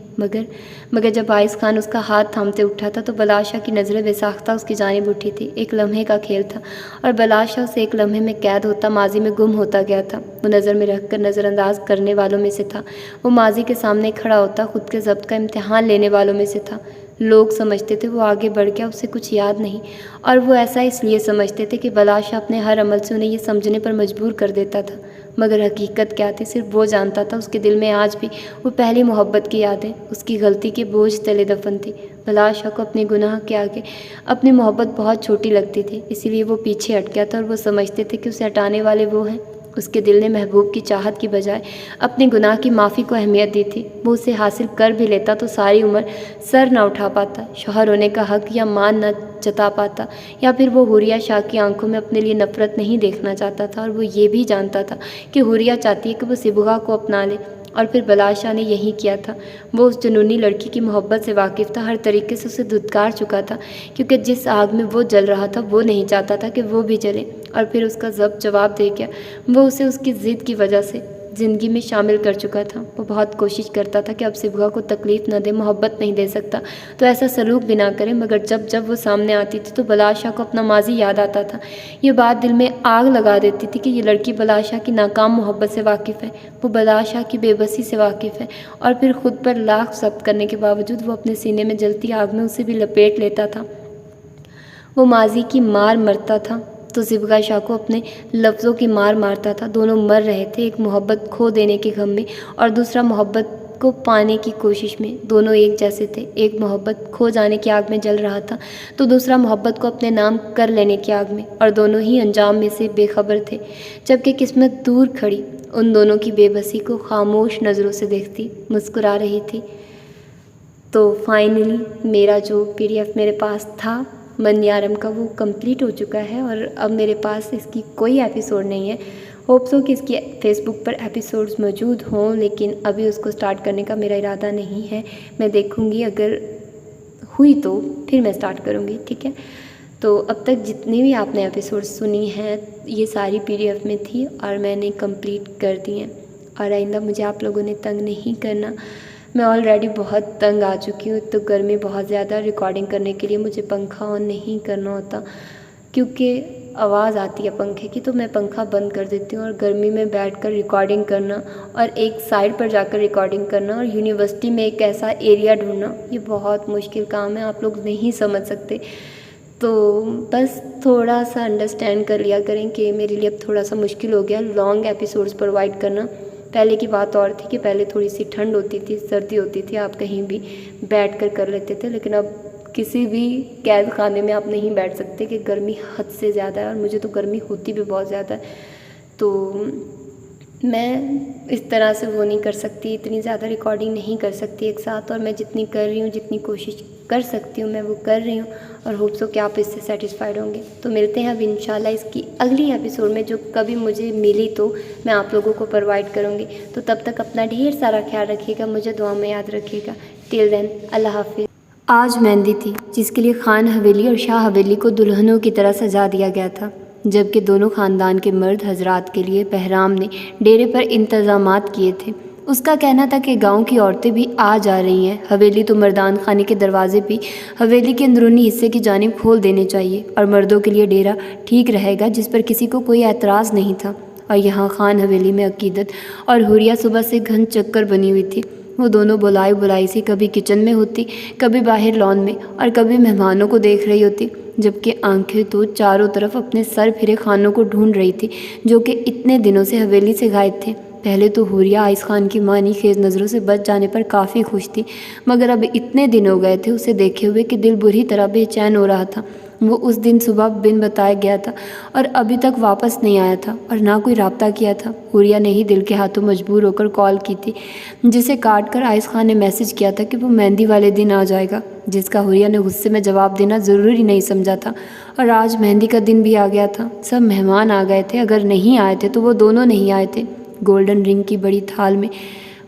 Speaker 1: مگر جب آئس خان اس کا ہاتھ تھامتے اٹھا تھا تو بلاج شاہ کی نظریں بے ساختہ اس کی جانب اٹھی تھی۔ ایک لمحے کا کھیل تھا اور بلاج شاہ اسے ایک لمحے میں قید ہوتا ماضی میں گم ہوتا گیا تھا۔ وہ نظر میں رکھ کر نظر انداز کرنے والوں میں سے تھا، وہ ماضی کے سامنے کھڑا ہوتا خود کے ضبط کا امتحان لینے والوں میں سے تھا۔ لوگ سمجھتے تھے وہ آگے بڑھ گیا، اسے کچھ یاد نہیں، اور وہ ایسا اس لیے سمجھتے تھے کہ بلاج شاہ اپنے ہر عمل سے انہیں یہ سمجھنے پر مجبور کر دیتا تھا۔ مگر حقیقت کیا تھی صرف وہ جانتا تھا۔ اس کے دل میں آج بھی وہ پہلی محبت کی یادیں اس کی غلطی کے بوجھ تلے دفن تھی۔ بلاشا کو اپنے گناہ کے آگے اپنی محبت بہت چھوٹی لگتی تھی، اسی لیے وہ پیچھے ہٹ گیا تھا، اور وہ سمجھتے تھے کہ اسے ہٹانے والے وہ ہیں۔ اس کے دل نے محبوب کی چاہت کی بجائے اپنے گناہ کی معافی کو اہمیت دی تھی۔ وہ اسے حاصل کر بھی لیتا تو ساری عمر سر نہ اٹھا پاتا، شوہر ہونے کا حق یا مان نہ جتا پاتا، یا پھر وہ حوریہ شاہ کی آنکھوں میں اپنے لیے نفرت نہیں دیکھنا چاہتا تھا۔ اور وہ یہ بھی جانتا تھا کہ حوریہ چاہتی ہے کہ وہ صبغہ کو اپنا لے، اور پھر بلاشا نے یہی کیا تھا۔ وہ اس جنونی لڑکی کی محبت سے واقف تھا، ہر طریقے سے اسے دھتکار چکا تھا، کیونکہ جس آگ میں وہ جل رہا تھا وہ نہیں چاہتا تھا کہ وہ بھی جلے، اور پھر اس کا ضبط جواب دے گیا۔ وہ اسے اس کی ضد کی وجہ سے زندگی میں شامل کر چکا تھا۔ وہ بہت کوشش کرتا تھا کہ اب صبغہ کو تکلیف نہ دے، محبت نہیں دے سکتا تو ایسا سلوک بھی نہ کرے، مگر جب جب وہ سامنے آتی تھی تو بلاشا کو اپنا ماضی یاد آتا تھا۔ یہ بات دل میں آگ لگا دیتی تھی کہ یہ لڑکی بلاشا کی ناکام محبت سے واقف ہے، وہ بلاشا کی بے بسی سے واقف ہے، اور پھر خود پر لاکھ ضبط کرنے کے باوجود وہ اپنے سینے میں جلتی آگ میں اسے بھی لپیٹ لیتا تھا۔ وہ ماضی کی مار مرتا تھا تو صبغہ شاہ کو اپنے لفظوں کی مار مارتا تھا۔ دونوں مر رہے تھے، ایک محبت کھو دینے کے غم میں اور دوسرا محبت کو پانے کی کوشش میں۔ دونوں ایک جیسے تھے، ایک محبت کھو جانے کی آگ میں جل رہا تھا تو دوسرا محبت کو اپنے نام کر لینے کی آگ میں، اور دونوں ہی انجام میں سے بے خبر تھے، جبکہ قسمت دور کھڑی ان دونوں کی بے بسی کو خاموش نظروں سے دیکھتی مسکرا رہی تھی۔ تو فائنلی میرا جو PDF میرے پاس تھا منیارم کا، وہ کمپلیٹ ہو چکا ہے، اور اب میرے پاس اس کی کوئی ایپیسوڈ نہیں ہے۔ ہوپ سو کہ اس کی فیس بک پر ایپیسوڈز موجود ہوں، لیکن ابھی اس کو سٹارٹ کرنے کا میرا ارادہ نہیں ہے۔ میں دیکھوں گی، اگر ہوئی تو پھر میں سٹارٹ کروں گی، ٹھیک ہے۔ تو اب تک جتنی بھی آپ نے ایپیسوڈز سنی ہیں یہ ساری PDF میں تھی اور میں نے کمپلیٹ کر دی ہیں، اور آئندہ مجھے آپ لوگوں نے تنگ نہیں کرنا۔ میں آلریڈی بہت تنگ آ چکی ہوں، تو گرمی بہت زیادہ، ریکارڈنگ کرنے کے لیے مجھے پنکھا آن نہیں کرنا ہوتا کیونکہ آواز آتی ہے پنکھے کی، تو میں پنکھا بند کر دیتی ہوں، اور گرمی میں بیٹھ کر ریکارڈنگ کرنا اور ایک سائڈ پر جا کر ریکارڈنگ کرنا اور یونیورسٹی میں ایک ایسا ایریا ڈھونڈنا، یہ بہت مشکل کام ہے، آپ لوگ نہیں سمجھ سکتے۔ تو بس تھوڑا سا انڈرسٹینڈ کر لیا کریں کہ میرے لیے اب تھوڑا سا مشکل ہو گیا لانگ ایپیسوڈز پرووائڈ کرنا۔ پہلے کی بات اور تھی کہ پہلے تھوڑی سی ٹھنڈ ہوتی تھی، سردی ہوتی تھی، آپ کہیں بھی بیٹھ کر لیتے تھے، لیکن اب کسی بھی قید خانے میں آپ نہیں بیٹھ سکتے کہ گرمی حد سے زیادہ ہے، اور مجھے تو گرمی ہوتی بھی بہت زیادہ ہے۔ تو میں اس طرح سے وہ نہیں کر سکتی، اتنی زیادہ ریکارڈنگ نہیں کر سکتی ایک ساتھ، اور میں جتنی کر رہی ہوں، جتنی کوشش کر سکتی ہوں میں وہ کر رہی ہوں، اور ہوپ سو کہ آپ اس سے سیٹسفائیڈ ہوں گے۔ تو ملتے ہیں اب انشاءاللہ اس کی اگلی ایپیسوڈ میں، جو کبھی مجھے ملی تو میں آپ لوگوں کو پرووائڈ کروں گی۔ تو تب تک اپنا ڈھیر سارا خیال رکھیے گا، مجھے دعا میں یاد رکھیے گا۔ ٹل دین، اللہ حافظ۔ آج مہندی تھی، جس کے لیے خان حویلی اور شاہ حویلی کو دلہنوں کی طرح سجا دیا گیا تھا، جبکہ دونوں خاندان کے مرد حضرات کے لیے بہرام نے ڈیرے پر انتظامات کیے تھے۔ اس کا کہنا تھا کہ گاؤں کی عورتیں بھی آ جا رہی ہیں، حویلی تو مردان خانے کے دروازے بھی حویلی کے اندرونی حصے کی جانب کھول دینے چاہیے، اور مردوں کے لیے ڈیرا ٹھیک رہے گا، جس پر کسی کو کوئی اعتراض نہیں تھا۔ اور یہاں خان حویلی میں عقیدت اور حوریہ صبح سے گھن چکر بنی ہوئی تھی۔ وہ دونوں بلائی سی کبھی کچن میں ہوتی، کبھی باہر لان میں، اور کبھی مہمانوں کو دیکھ رہی ہوتی، جبکہ آنکھیں تو چاروں طرف اپنے سر پھرے خانوں کو ڈھونڈ رہی تھی جو کہ اتنے دنوں سے حویلی سے غائب تھے۔ پہلے تو حوریہ آئس خان کی معنی خیز نظروں سے بچ جانے پر کافی خوش تھی، مگر اب اتنے دن ہو گئے تھے اسے دیکھے ہوئے کہ دل بری طرح بے چین ہو رہا تھا۔ وہ اس دن صبح بن بتایا گیا تھا اور ابھی تک واپس نہیں آیا تھا، اور نہ کوئی رابطہ کیا تھا۔ حوریہ نے ہی دل کے ہاتھوں مجبور ہو کر کال کی تھی، جسے کاٹ کر آئس خان نے میسج کیا تھا کہ وہ مہندی والے دن آ جائے گا، جس کا حوریہ نے غصے میں جواب دینا ضروری نہیں سمجھا تھا۔ اور آج مہندی کا دن بھی آ گیا تھا، سب مہمان آ گئے تھے، اگر نہیں آئے تھے تو وہ دونوں نہیں آئے تھے۔ گولڈن رنگ کی بڑی تھال میں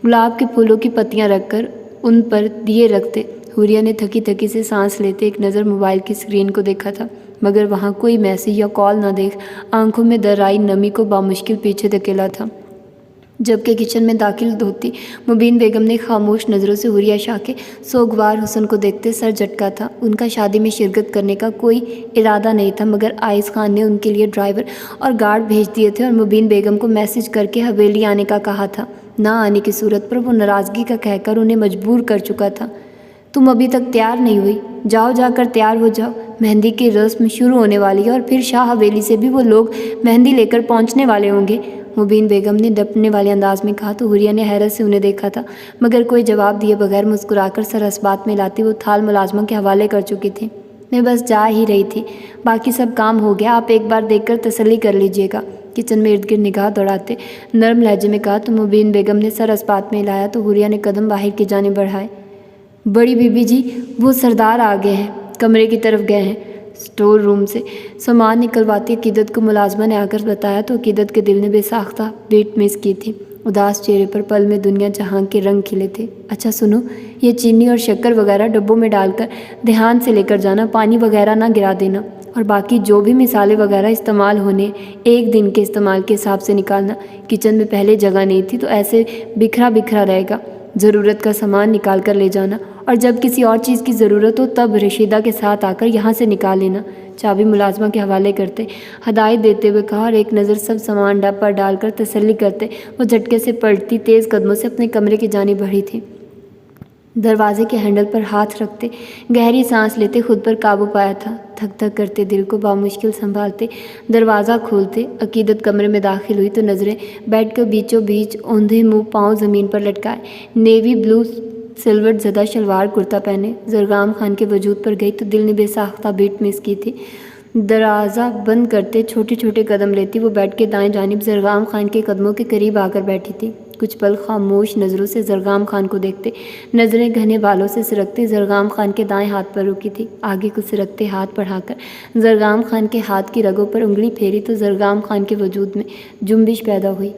Speaker 1: گلاب کے پھولوں کی پتیاں رکھ کر ان پر دیے رکھتے حوریہ نے تھکی سے سانس لیتے ایک نظر موبائل کی اسکرین کو دیکھا تھا، مگر وہاں کوئی میسج یا کال نہ دیکھ آنکھوں میں درائی نمی کو بامشکل پیچھے دھکیلا تھا۔ جبکہ کچن میں داخل ہوتی مبین بیگم نے خاموش نظروں سے حوریہ شاہ کے سوگوار حسن کو دیکھتے سر جھٹکا تھا۔ ان کا شادی میں شرکت کرنے کا کوئی ارادہ نہیں تھا، مگر آئس خان نے ان کے لیے ڈرائیور اور گارڈ بھیج دیے تھے اور مبین بیگم کو میسج کر کے حویلی آنے کا کہا تھا۔ نہ آنے کی صورت پر وہ ناراضگی کا کہہ کر انہیں مجبور کر چکا تھا۔ تم ابھی تک تیار نہیں ہوئی، جاؤ جا کر تیار ہو جاؤ، مہندی کی رسم شروع ہونے والی ہے اور پھر شاہ حویلی سے بھی وہ لوگ مہندی لے کر پہنچنے والے ہوں گے۔ مبین بیگم نے ڈپنے والے انداز میں کہا تو حوریہ نے حیرت سے انہیں دیکھا تھا، مگر کوئی جواب دیے بغیر مسکرا کر سر اسبات میں لاتی وہ تھال ملازموں کے حوالے کر چکی تھی۔ میں بس جا ہی رہی تھی، باقی سب کام ہو گیا، آپ ایک بار دیکھ کر تسلی کر لیجئے گا۔ کچن میں ارد گرد نگاہ دوڑاتے نرم لہجے میں کہا تو مبین بیگم نے سر اسبات میں ہلایا تو حوریہ نے قدم باہر کی جانب بڑھائے۔ بڑی بی بی جی، وہ سردار آ گئے ہیں، کمرے کی طرف گئے ہیں۔ اسٹور روم سے سامان نکلواتی عقیدت کو ملازمہ نے آ کر بتایا تو عقیدت کے دل نے بے ساختہ بیٹ مس کی تھی۔ اداس چہرے پر پل میں دنیا جہاں کے رنگ کھلے تھے۔ اچھا سنو، یہ چینی اور شکر وغیرہ ڈبوں میں ڈال کر دھیان سے لے کر جانا، پانی وغیرہ نہ گرا دینا، اور باقی جو بھی مسالے وغیرہ استعمال ہونے ایک دن کے استعمال کے حساب سے نکالنا۔ کچن میں پہلے جگہ نہیں تھی تو ایسے بکھرا بکھرا رہے گا، ضرورت کا سامان نکال کر لے جانا، اور جب کسی اور چیز کی ضرورت ہو تب رشیدہ کے ساتھ آ کر یہاں سے نکال لینا۔ چابی ملازمہ کے حوالے کرتے ہدایت دیتے ہوئے کہا اور ایک نظر سب سامان ڈب پر ڈال کر تسلی کرتے وہ جھٹکے سے پلٹتی تیز قدموں سے اپنے کمرے کی جانب بڑھی تھی۔ دروازے کے ہینڈل پر ہاتھ رکھتے گہری سانس لیتے خود پر قابو پایا تھا، تھک تھک کرتے دل کو بامشکل سنبھالتے دروازہ کھولتے عقیدت کمرے میں داخل ہوئی تو نظریں بیڈ کے بیچوں بیچ اوندھے منہ پاؤں زمین پر لٹکائے نیوی بلو سلوٹ زدہ شلوار کرتا پہنے زرغام خان کے وجود پر گئی تو دل نے بے ساختہ بیٹ مس کی تھی۔ دروازہ بند کرتے چھوٹے چھوٹے قدم لیتی وہ بیڈ کے دائیں جانب زرغام خان کے قدموں کے قریب آ کر بیٹھی تھی۔ کچھ پل خاموش نظروں سے زرغام خان کو دیکھتے، نظریں گھنے بالوں سے سرکتے زرغام خان کے دائیں ہاتھ پر رکی تھی۔ آگے کچھ سرکتے ہاتھ بڑھا کر زرغام خان کے ہاتھ کی رگوں پر انگلی پھیری تو زرغام خان کے وجود میں جنبش پیدا ہوئی۔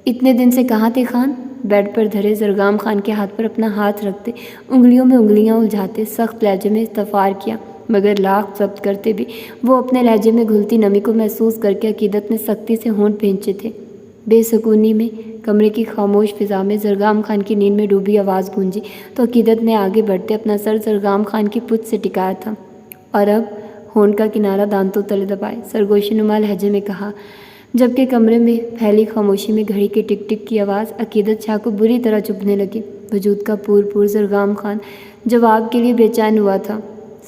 Speaker 1: اتنے دن سے کہاں تھے خان؟ بیڈ پر دھرے زرغام خان کے ہاتھ پر اپنا ہاتھ رکھتے انگلیوں میں انگلیاں الجھاتے سخت لہجے میں استفسار کیا، مگر لاکھ ضبط کرتے بھی وہ اپنے لہجے میں گھلتی نمی کو محسوس کر کے عقیدت نے سختی سے ہونٹ بھینچے تھے۔ بے سکونی میں کمرے کی خاموش فضا میں زرغام خان کی نیند میں ڈوبی آواز گونجی تو عقیدت نے آگے بڑھتے اپنا سر زرغام خان کی پشت سے ٹکایا تھا اور اب ہونٹ کا کنارہ دانتوں تلے دبائے سرگوشی نما لہجے میں کہا، جبکہ کمرے میں پھیلی خاموشی میں گھڑی کے ٹک ٹک کی آواز عقیدت شاہ کو بری طرح چبھنے لگی۔ وجود کا پور زرغام خان جواب کے لیے بے چین ہوا تھا۔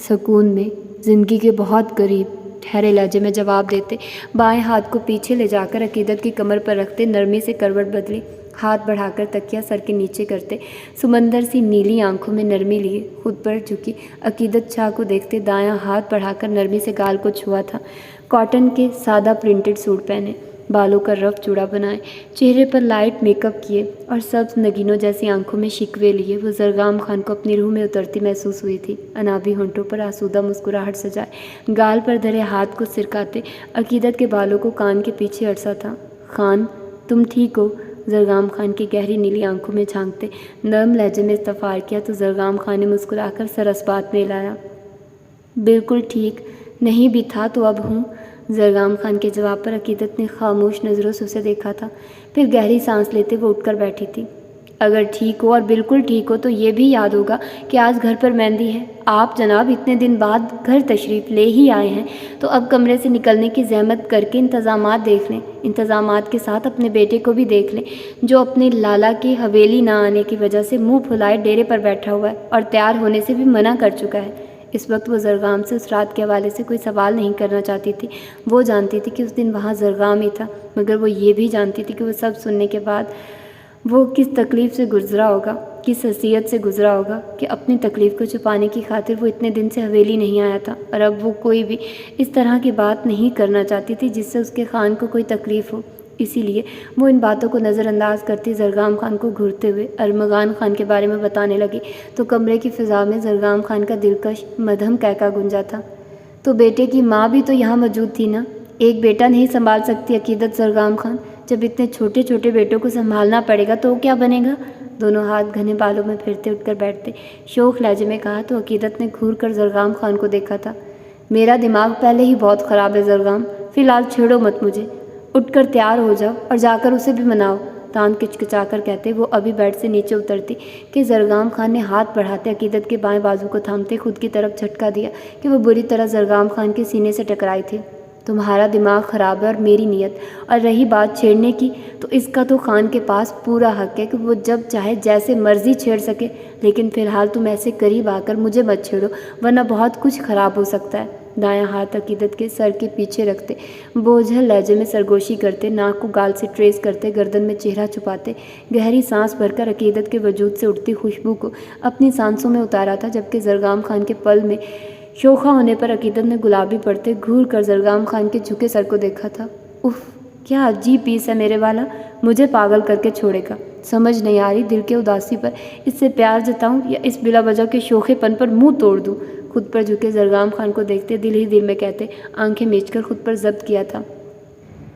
Speaker 1: سکون میں، زندگی کے بہت قریب، ٹھہرے لہجے میں جواب دیتے بائیں ہاتھ کو پیچھے لے جا کر عقیدت کی کمر پر رکھتے نرمی سے کروٹ بدلی، ہاتھ بڑھا کر تکیہ سر کے نیچے کرتے سمندر سی نیلی آنکھوں میں نرمی لیے خود پر جھکی عقیدت شاہ کو دیکھتے دایاں ہاتھ بڑھا کر نرمی سے گال کو چھوا تھا۔ کاٹن کے سادہ پرنٹڈ سوٹ پہنے، بالوں کا رف چوڑا بنائے، چہرے پر لائٹ میک اپ کیے اور سبز نگینوں جیسی آنکھوں میں شکوے لیے وہ زرغام خان کو اپنی روح میں اترتی محسوس ہوئی تھی۔ انابی ہونٹوں پر آسودہ مسکراہٹ سجائے گال پر دھرے ہاتھ کو سرکاتے عقیدت کے بالوں کو کان کے پیچھے اڑسا تھا۔ خان، تم ٹھیک ہو؟ زرغام خان کی گہری نیلی آنکھوں میں جھانکتے نرم لہجے میں استفسار کیا تو زرغام خان نے مسکرا کر سر اسبات میں ہلایا۔ بالکل ٹھیک نہیں بھی تھا تو اب ہوں۔ زرغام خان کے جواب پر عقیدت نے خاموش نظروں سے اسے دیکھا تھا، پھر گہری سانس لیتے وہ اٹھ کر بیٹھی تھی۔ اگر ٹھیک ہو اور بالکل ٹھیک ہو تو یہ بھی یاد ہوگا کہ آج گھر پر مہندی ہے۔ آپ جناب اتنے دن بعد گھر تشریف لے ہی آئے ہیں تو اب کمرے سے نکلنے کی زحمت کر کے انتظامات دیکھ لیں، انتظامات کے ساتھ اپنے بیٹے کو بھی دیکھ لیں جو اپنے لالا کی حویلی نہ آنے کی وجہ سے منہ پھلائے ڈیرے پر بیٹھا ہوا ہے اور تیار ہونے سے بھی منع کر چکا ہے۔ اس وقت وہ زرغام سے اس رات کے حوالے سے کوئی سوال نہیں کرنا چاہتی تھی۔ وہ جانتی تھی کہ اس دن وہاں زرغام ہی تھا، مگر وہ یہ بھی جانتی تھی کہ وہ سب سننے کے بعد وہ کس تکلیف سے گزرا ہوگا، کس حیثیت سے گزرا ہوگا کہ اپنی تکلیف کو چھپانے کی خاطر وہ اتنے دن سے حویلی نہیں آیا تھا، اور اب وہ کوئی بھی اس طرح کی بات نہیں کرنا چاہتی تھی جس سے اس کے خان کو کوئی تکلیف ہو۔ اسی لیے وہ ان باتوں کو نظر انداز کرتی زرغام خان کو گھورتے ہوئے ارمغان خان کے بارے میں بتانے لگی تو کمرے کی فضا میں زرغام خان کا دلکش مدھم کہکا گونجا تھا۔ تو بیٹے کی ماں بھی تو یہاں موجود تھی نا؟ ایک بیٹا نہیں سنبھال سکتی عقیدت زرغام خان؟ جب اتنے چھوٹے چھوٹے بیٹوں کو سنبھالنا پڑے گا تو وہ کیا بنے گا؟ دونوں ہاتھ گھنے بالوں میں پھرتے اٹھ کر بیٹھتے شوخ لہجے میں کہا تو عقیدت نے گھور کر زرغام خان کو دیکھا تھا۔ میرا دماغ پہلے ہی بہت خراب ہے زرغام، فی الحال چھیڑو مت مجھے، اٹھ کر تیار ہو جاؤ اور جا کر اسے بھی مناؤ۔ تان کچکچا کر کہتے وہ ابھی بیڈ سے نیچے اترتی کہ زرغام خان نے ہاتھ بڑھاتے عقیدت کے بائیں بازو کو تھامتے خود کی طرف جھٹکا دیا کہ وہ بری طرح زرغام خان کے سینے سے ٹکرائی تھی۔ تمہارا دماغ خراب ہے اور میری نیت، اور رہی بات چھیڑنے کی تو اس کا تو خان کے پاس پورا حق ہے کہ وہ جب چاہے جیسے مرضی چھیڑ سکے، لیکن فی الحال تم ایسے قریب آ کر مجھے مت چھیڑو ورنہ بہت کچھ خراب ہو سکتا ہے۔ دایاں ہاتھ عقیدت کے سر کے پیچھے رکھتے، بوجھل لہجے میں سرگوشی کرتے، ناک کو گال سے ٹریس کرتے، گردن میں چہرہ چھپاتے، گہری سانس بھر کر عقیدت کے وجود سے اٹھتی خوشبو کو اپنی سانسوں میں اتارا تھا، جبکہ زرگام خان کے پل میں شوخہ ہونے پر عقیدت نے گلابی پڑتے گھور کر زرگام خان کے جھکے سر کو دیکھا تھا۔ اف، کیا عجیب پیس ہے میرے والا، مجھے پاگل کر کے چھوڑے گا۔ سمجھ نہیں آ رہی دل کے اداسی پر اس سے پیار جتاؤں یا اس بلا وجہ کے شوخے پن پر منہ توڑ دوں۔ خود پر جھکے زرگام خان کو دیکھتے دل ہی دل میں کہتے، آنکھیں میچ کر خود پر ضبط کیا تھا،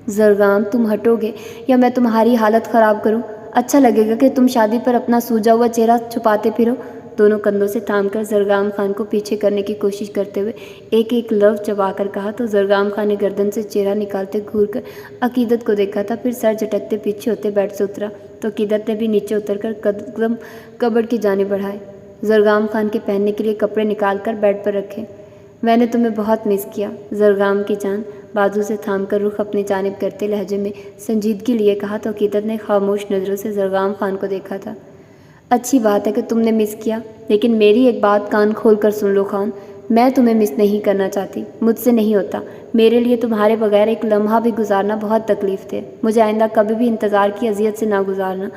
Speaker 1: زرگام تم ہٹو گے یا میں تمہاری حالت خراب کروں؟ اچھا لگے گا کہ تم شادی پر اپنا سوجا ہوا چہرہ چھپاتے پھرو۔ دونوں کندھوں سے تھام کر زرگام خان کو پیچھے کرنے کی کوشش کرتے ہوئے ایک ایک لفظ چبا کر کہا تو زرگام خان نے گردن سے چہرہ نکالتے گھور کر عقیدت کو دیکھا تھا، پھر سر جھٹکتے پیچھے ہوتے بیڈ سے اترا تو عقیدت نے بھی نیچے اتر کر قدم کبڈ کی جانب بڑھائے، زرگام خان کے پہننے کے لیے کپڑے نکال کر بیڈ پر رکھے۔ میں نے تمہیں بہت مس کیا زرگام کی جان، بازو سے تھام کر رخ اپنی جانب کرتے لہجے میں سنجیدگی لیے کہا تو عقیدت نے خاموش نظروں سے زرگام خان کو دیکھا تھا۔ اچھی بات ہے کہ تم نے مس کیا، لیکن میری ایک بات کان کھول کر سن لو خان، میں تمہیں مس نہیں کرنا چاہتی، مجھ سے نہیں ہوتا۔ میرے لیے تمہارے بغیر ایک لمحہ بھی گزارنا بہت تکلیف دہ، مجھے آئندہ کبھی بھی انتظار کی اذیت سے نہ گزارنا،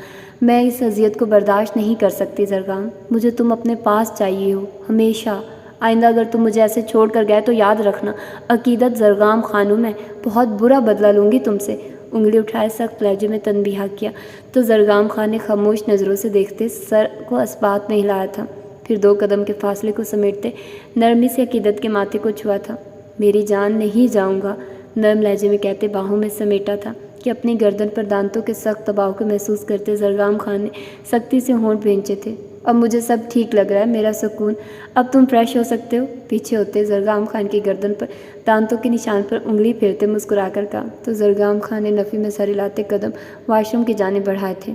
Speaker 1: میں اس اذیت کو برداشت نہیں کر سکتی زرگام، مجھے تم اپنے پاس چاہیے ہو، ہمیشہ۔ آئندہ اگر تم مجھے ایسے چھوڑ کر گئے تو یاد رکھنا عقیدت زرگام خانوں میں بہت برا بدلہ لوں گی تم سے۔ انگلی اٹھائے سخت لہجے میں تنبیہ کیا تو زرگام خان نے خاموش نظروں سے دیکھتے سر کو اثبات میں ہلایا تھا، پھر 2 قدم کے فاصلے کو سمیٹتے نرمی سے عقیدت کے ماتھے کو چھوا تھا۔ میری جان نہیں جاؤں گا، نرم لہجے میں کہتے باہوں میں سمیٹا تھا کہ اپنی گردن پر دانتوں کے سخت دباؤ کو محسوس کرتے زرگام خان نے سختی سے ہونٹ بھینچے تھے۔ اب مجھے سب ٹھیک لگ رہا ہے میرا سکون، اب تم فریش ہو سکتے ہو۔ پیچھے ہوتے زرگام خان کی گردن پر دانتوں کے نشان پر انگلی پھیرتے مسکرا کر کہا تو زرگام خان نے نفی میں سر ہلاتے قدم واش روم کی جانب بڑھائے تھے۔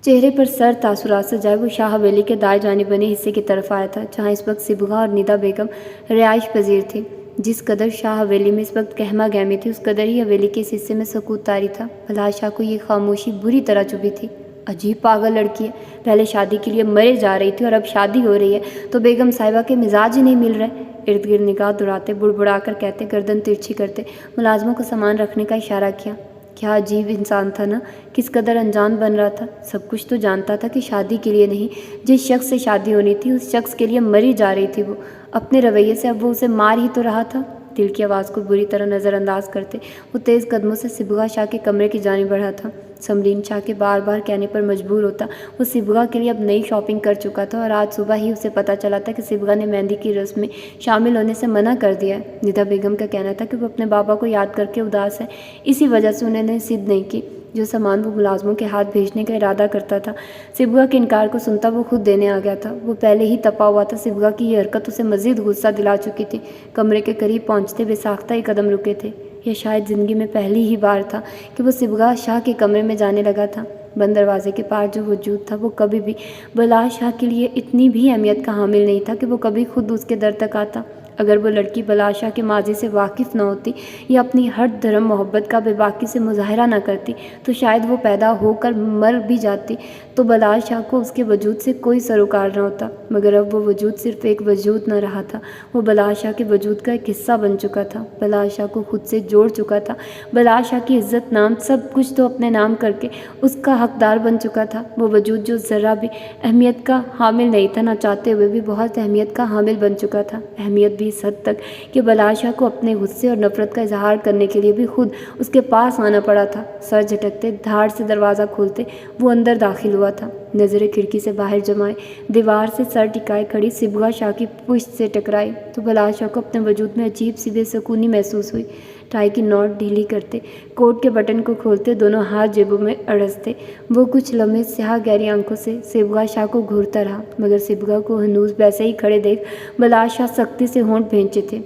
Speaker 1: چہرے پر سر تاثرات سجائے وہ شاہ حویلی کے دائیں جانب بنے حصے کی طرف آیا تھا، جہاں اس وقت صبغہ اور ندا بیگم رہائش پذیر تھی۔ جس قدر شاہ حویلی میں اس وقت گہما گہمی تھی، اس قدر ہی حویلی کے اس حصے میں سکوت طاری تھا۔ بھلا شاہ کو یہ خاموشی بری طرح چبھی تھی۔ عجیب پاگل لڑکی ہے، پہلے شادی کے لیے مرے جا رہی تھی اور اب شادی ہو رہی ہے تو بیگم صاحبہ کے مزاج ہی نہیں مل رہے۔ ارد گرد نگاہ دوڑاتے بڑبڑا کر کہتے گردن ترچھی کرتے ملازموں کو سامان رکھنے کا اشارہ کیا۔ کیا عجیب انسان تھا نا، کس قدر انجان بن رہا تھا، سب کچھ تو جانتا تھا کہ شادی کے لیے نہیں، جس شخص سے شادی ہونی تھی اس شخص کے لیے مری جا رہی تھی وہ، اپنے رویے سے اب وہ اسے مار ہی تو رہا تھا۔ دل کی آواز کو بری طرح نظر انداز کرتے وہ تیز قدموں سے صبغہ شاہ کے کمرے کی جانب بڑھا تھا۔ سمرین شاہ کے بار بار کہنے پر مجبور ہوتا وہ صبغہ کے لیے اب نئی شاپنگ کر چکا تھا، اور آج صبح ہی اسے پتہ چلا تھا کہ صبغہ نے مہندی کی رسم میں شامل ہونے سے منع کر دیا ہے۔ ندا بیگم کا کہنا تھا کہ وہ اپنے بابا کو یاد کر کے اداس ہے، اسی وجہ سے انہوں نے ضد نہیں کی۔ جو سامان وہ ملازموں کے ہاتھ بھیجنے کا ارادہ کرتا تھا، صبغہ کے انکار کو سنتا وہ خود دینے آ گیا تھا۔ وہ پہلے ہی تپا ہوا تھا، صبغہ کی یہ حرکت اسے مزید غصہ دلا چکی تھی۔ کمرے کے قریب پہنچتے بے ساختہ ہی قدم رکے تھے۔ یہ شاید زندگی میں پہلی ہی بار تھا کہ وہ صبغہ شاہ کے کمرے میں جانے لگا تھا۔ بند دروازے کے پار جو وجود تھا وہ کبھی بھی بلاش شاہ کے لیے اتنی بھی اہمیت کا حامل نہیں تھا کہ وہ کبھی خود اس کے در تک آتا۔ اگر وہ لڑکی بلاش شاہ کے ماضی سے واقف نہ ہوتی یا اپنی ہٹ دھرم محبت کا بے باکی سے مظاہرہ نہ کرتی تو شاید وہ پیدا ہو کر مر بھی جاتی تو بلاش شاہ کو اس کے وجود سے کوئی سروکار نہ ہوتا، مگر اب وہ وجود صرف ایک وجود نہ رہا تھا، وہ بلاش شاہ کے وجود کا ایک حصہ بن چکا تھا، بلاش شاہ کو خود سے جوڑ چکا تھا، بلاش شاہ کی عزت نام سب کچھ تو اپنے نام کر کے اس کا حقدار بن چکا تھا۔ وہ وجود جو ذرا بھی اہمیت کا حامل نہیں تھا، نہ چاہتے ہوئے بھی بہت اہمیت کا حامل بن چکا تھا، اہمیت بھی اس حد تک کہ بلاش شاہ کو اپنے غصے اور نفرت کا اظہار کرنے کے لیے بھی خود اس کے پاس آنا پڑا تھا۔ سر جھٹکتے دھاڑ سے دروازہ کھولتے وہ اندر داخل ہوا تھا، نظریں کھڑکی سے باہر جمائے دیوار سے سر ٹکائے کھڑی صبغہ شاہ کی پشت سے ٹکرائی تو بلاش شاہ کو اپنے وجود میں عجیب سی بے سکونی محسوس ہوئی۔ ٹائی کی نوٹ ڈھیلی کرتے کوٹ کے بٹن کو کھولتے دونوں ہاتھ جیبوں میں اڑستے وہ کچھ لمحے سیاہ گہری آنکھوں سے صبغہ شاہ کو گھورتا رہا، مگر صبغہ کو ہنوز ویسے ہی کھڑے دیکھ بلاش شاہ سختی سے ہونٹ بھینچے تھے۔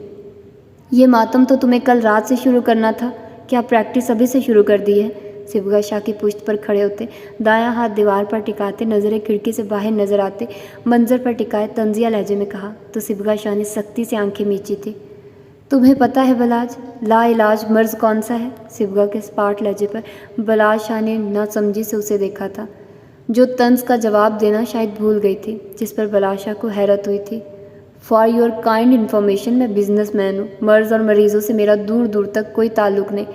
Speaker 1: یہ ماتم تو تمہیں کل رات سے شروع کرنا تھا، کیا پریکٹس ابھی سے شروع کر دی ہے؟ صبغہ شاہ کی پشت پر کھڑے ہوتے دایاں ہاتھ دیوار پر ٹکاتے نظریں کھڑکی سے باہر نظر آتے منظر پر ٹکائے طنزیہ لہجے میں کہا تو صبغہ شاہ نے سختی سے آنکھیں میچی تھی۔ تمہیں پتہ ہے بلاج لا علاج مرض کون سا ہے؟ صبغہ کے اسپاٹ لہجے پر بلاج شاہ نے ناسمجھی سے اسے دیکھا تھا، جو طنز کا جواب دینا شاید بھول گئی تھی، جس پر بلاج شاہ کو حیرت ہوئی تھی۔ فار یور کائنڈ انفارمیشن، میں بزنس مین ہوں، مرض اور مریضوں سے میرا دور دور تک کوئی تعلق نہیں۔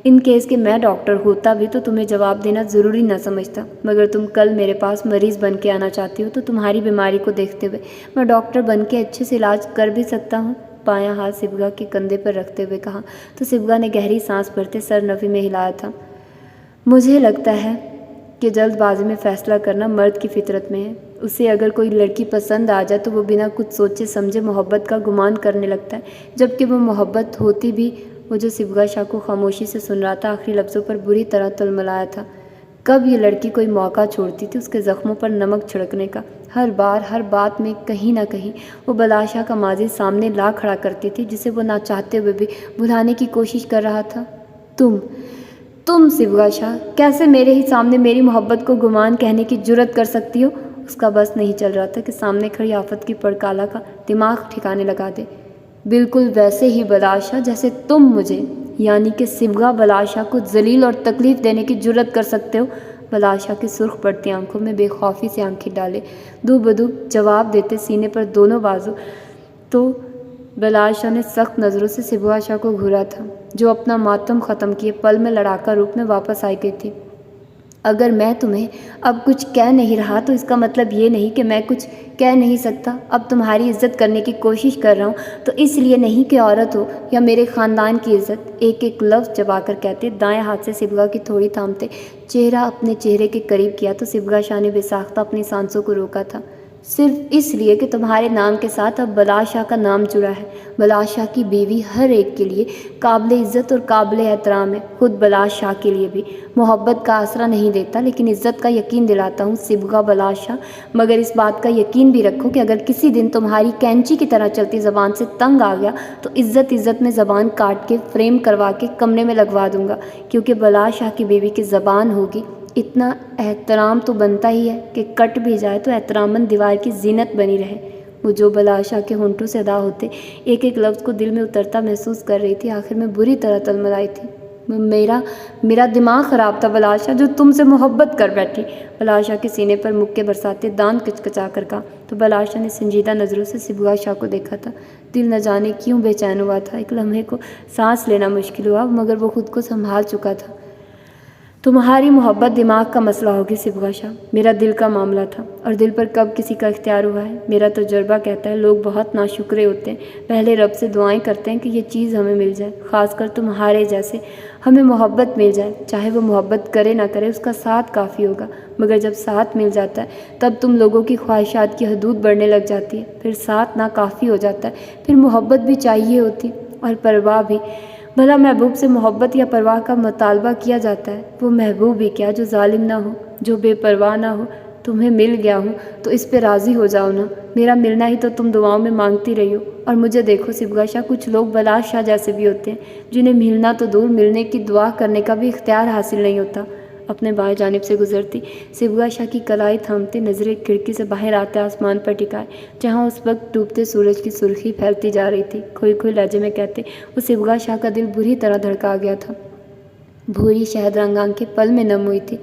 Speaker 1: ان کیس کہ میں ڈاکٹر ہوتا بھی تو تمہیں جواب دینا ضروری نہ سمجھتا، مگر تم کل میرے پاس مریض بن کے آنا چاہتی ہو تو تمہاری بیماری کو دیکھتے ہوئے میں ڈاکٹر بن کے اچھے سے علاج کر بھی سکتا ہوں۔ بایاں ہاتھ صبغہ کے کندھے پر رکھتے ہوئے کہا تو صبغہ نے گہری سانس بھرتے سر نفی میں ہلایا تھا۔ مجھے لگتا ہے کہ جلد بازی میں فیصلہ کرنا مرد کی فطرت میں ہے۔ اسے اگر کوئی لڑکی پسند آ جائے تو وہ بنا کچھ سوچے سمجھے محبت کا گمان کرنے لگتا ہے، جبکہ وہ محبت ہوتی بھی۔ وہ جو صبغہ شاہ کو خاموشی سے سن رہا تھا آخری لفظوں پر بری طرح تلملایا تھا۔ کب یہ لڑکی کوئی موقع چھوڑتی تھی اس کے زخموں پر نمک چھڑکنے کا؟ ہر بار ہر بات میں کہیں نہ کہیں وہ بلا شاہ کا ماضی سامنے لا کھڑا کرتی تھی، جسے وہ نہ چاہتے ہوئے بھی بھلانے کی کوشش کر رہا تھا۔ تم صبغہ شاہ کیسے میرے ہی سامنے میری محبت کو گمان کہنے کی جرت کر سکتی ہو؟ اس کا بس نہیں چل رہا تھا کہ سامنے کھڑی آفت کی پڑکالا کا دماغ ٹھکانے لگا دے۔ بالکل ویسے ہی بلا شاہ جیسے تم مجھے، یعنی کہ صبغہ بلا شاہ کو ذلیل اور تکلیف دینے کی جرت کر سکتے ہو۔ بلا شاہ کی سرخ پڑتی آنکھوں میں بے خوفی سے آنکھیں ڈالے، دو بدو جواب دیتے سینے پر دونوں بازو تو بلا شاہ نے سخت نظروں سے صبغہ شاہ کو گھورا تھا، جو اپنا ماتم ختم کیے پل میں لڑاکا روپ میں واپس آئی گئی تھی۔ اگر میں تمہیں اب کچھ کہہ نہیں رہا تو اس کا مطلب یہ نہیں کہ میں کچھ کہہ نہیں سکتا۔ اب تمہاری عزت کرنے کی کوشش کر رہا ہوں تو اس لیے نہیں کہ عورت ہو یا میرے خاندان کی عزت، ایک ایک لفظ چبا کر کہتے دائیں ہاتھ سے صبغہ کی تھوڑی تھامتے چہرہ اپنے چہرے کے قریب کیا تو صبغہ شاہ نے بے ساختہ اپنی سانسوں کو روکا تھا۔ صرف اس لیے کہ تمہارے نام کے ساتھ اب بلا شاہ کا نام جڑا ہے۔ بلا شاہ کی بیوی ہر ایک کے لیے قابل عزت اور قابل احترام ہے، خود بلا شاہ کے لیے بھی۔ محبت کا آسرا نہیں دیتا لیکن عزت کا یقین دلاتا ہوں صبغہ بلا شاہ، مگر اس بات کا یقین بھی رکھو کہ اگر کسی دن تمہاری کینچی کی طرح چلتی زبان سے تنگ آ گیا تو عزت میں زبان کاٹ کے فریم کروا کے کمرے میں لگوا دوں گا، کیونکہ بلا شاہ کی بیوی کی زبان ہوگی۔ اتنا احترام تو بنتا ہی ہے کہ کٹ بھی جائے تو احتراماً دیوار کی زینت بنی رہے۔ وہ جو بلا شاہ کے ہونٹوں سے ادا ہوتے ایک ایک لفظ کو دل میں اترتا محسوس کر رہی تھی، آخر میں بری طرح تلملائی تھی۔ میرا دماغ خراب تھا بلا شاہ جو تم سے محبت کر بیٹھی۔ بلا شاہ کے سینے پر مکے برساتے دانت کچکچا کر کہا تو بلا شاہ نے سنجیدہ نظروں سے صبغہ شاہ کو دیکھا تھا۔ دل نہ جانے کیوں بے چین ہوا تھا، ایک لمحے کو سانس لینا مشکل ہوا، مگر وہ خود کو سنبھال چکا تھا۔ تمہاری محبت دماغ کا مسئلہ ہوگی صبغہ شاہ، میرا دل کا معاملہ تھا، اور دل پر کب کسی کا اختیار ہوا ہے؟ میرا تجربہ کہتا ہے لوگ بہت ناشکرے ہوتے ہیں، پہلے رب سے دعائیں کرتے ہیں کہ یہ چیز ہمیں مل جائے، خاص کر تمہارے جیسے، ہمیں محبت مل جائے، چاہے وہ محبت کرے نہ کرے اس کا ساتھ کافی ہوگا، مگر جب ساتھ مل جاتا ہے تب تم لوگوں کی خواہشات کی حدود بڑھنے لگ جاتی ہے، پھر ساتھ ناکافی ہو جاتا ہے، پھر محبت بھی چاہیے ہوتی اور پرواہ بھی۔ بھلا محبوب سے محبت یا پرواہ کا مطالبہ کیا جاتا ہے، وہ محبوب ہی کیا جو ظالم نہ ہو، جو بے پرواہ نہ ہو۔ تمہیں مل گیا ہوں تو اس پہ راضی ہو جاؤ نا، میرا ملنا ہی تو تم دعاؤں میں مانگتی رہی ہو۔ اور مجھے دیکھو صبغہ شاہ، کچھ لوگ بلا شاہ جیسے بھی ہوتے ہیں جنہیں ملنا تو دور ملنے کی دعا کرنے کا بھی اختیار حاصل نہیں ہوتا۔ اپنے بائیں جانب سے گزرتی صبغہ شاہ کی کلائی تھامتے نظریں کھڑکی سے باہر آتے آسمان پر ٹکائے، جہاں اس وقت ڈوبتے سورج کی سرخی پھیلتی جا رہی تھی۔ کھوئی کھوئی لہجے میں کہتے وہ صبغہ شاہ کا دل بری طرح دھڑکا گیا تھا، بھوری شہد رنگ آنکھیں پل میں نم ہوئی تھی۔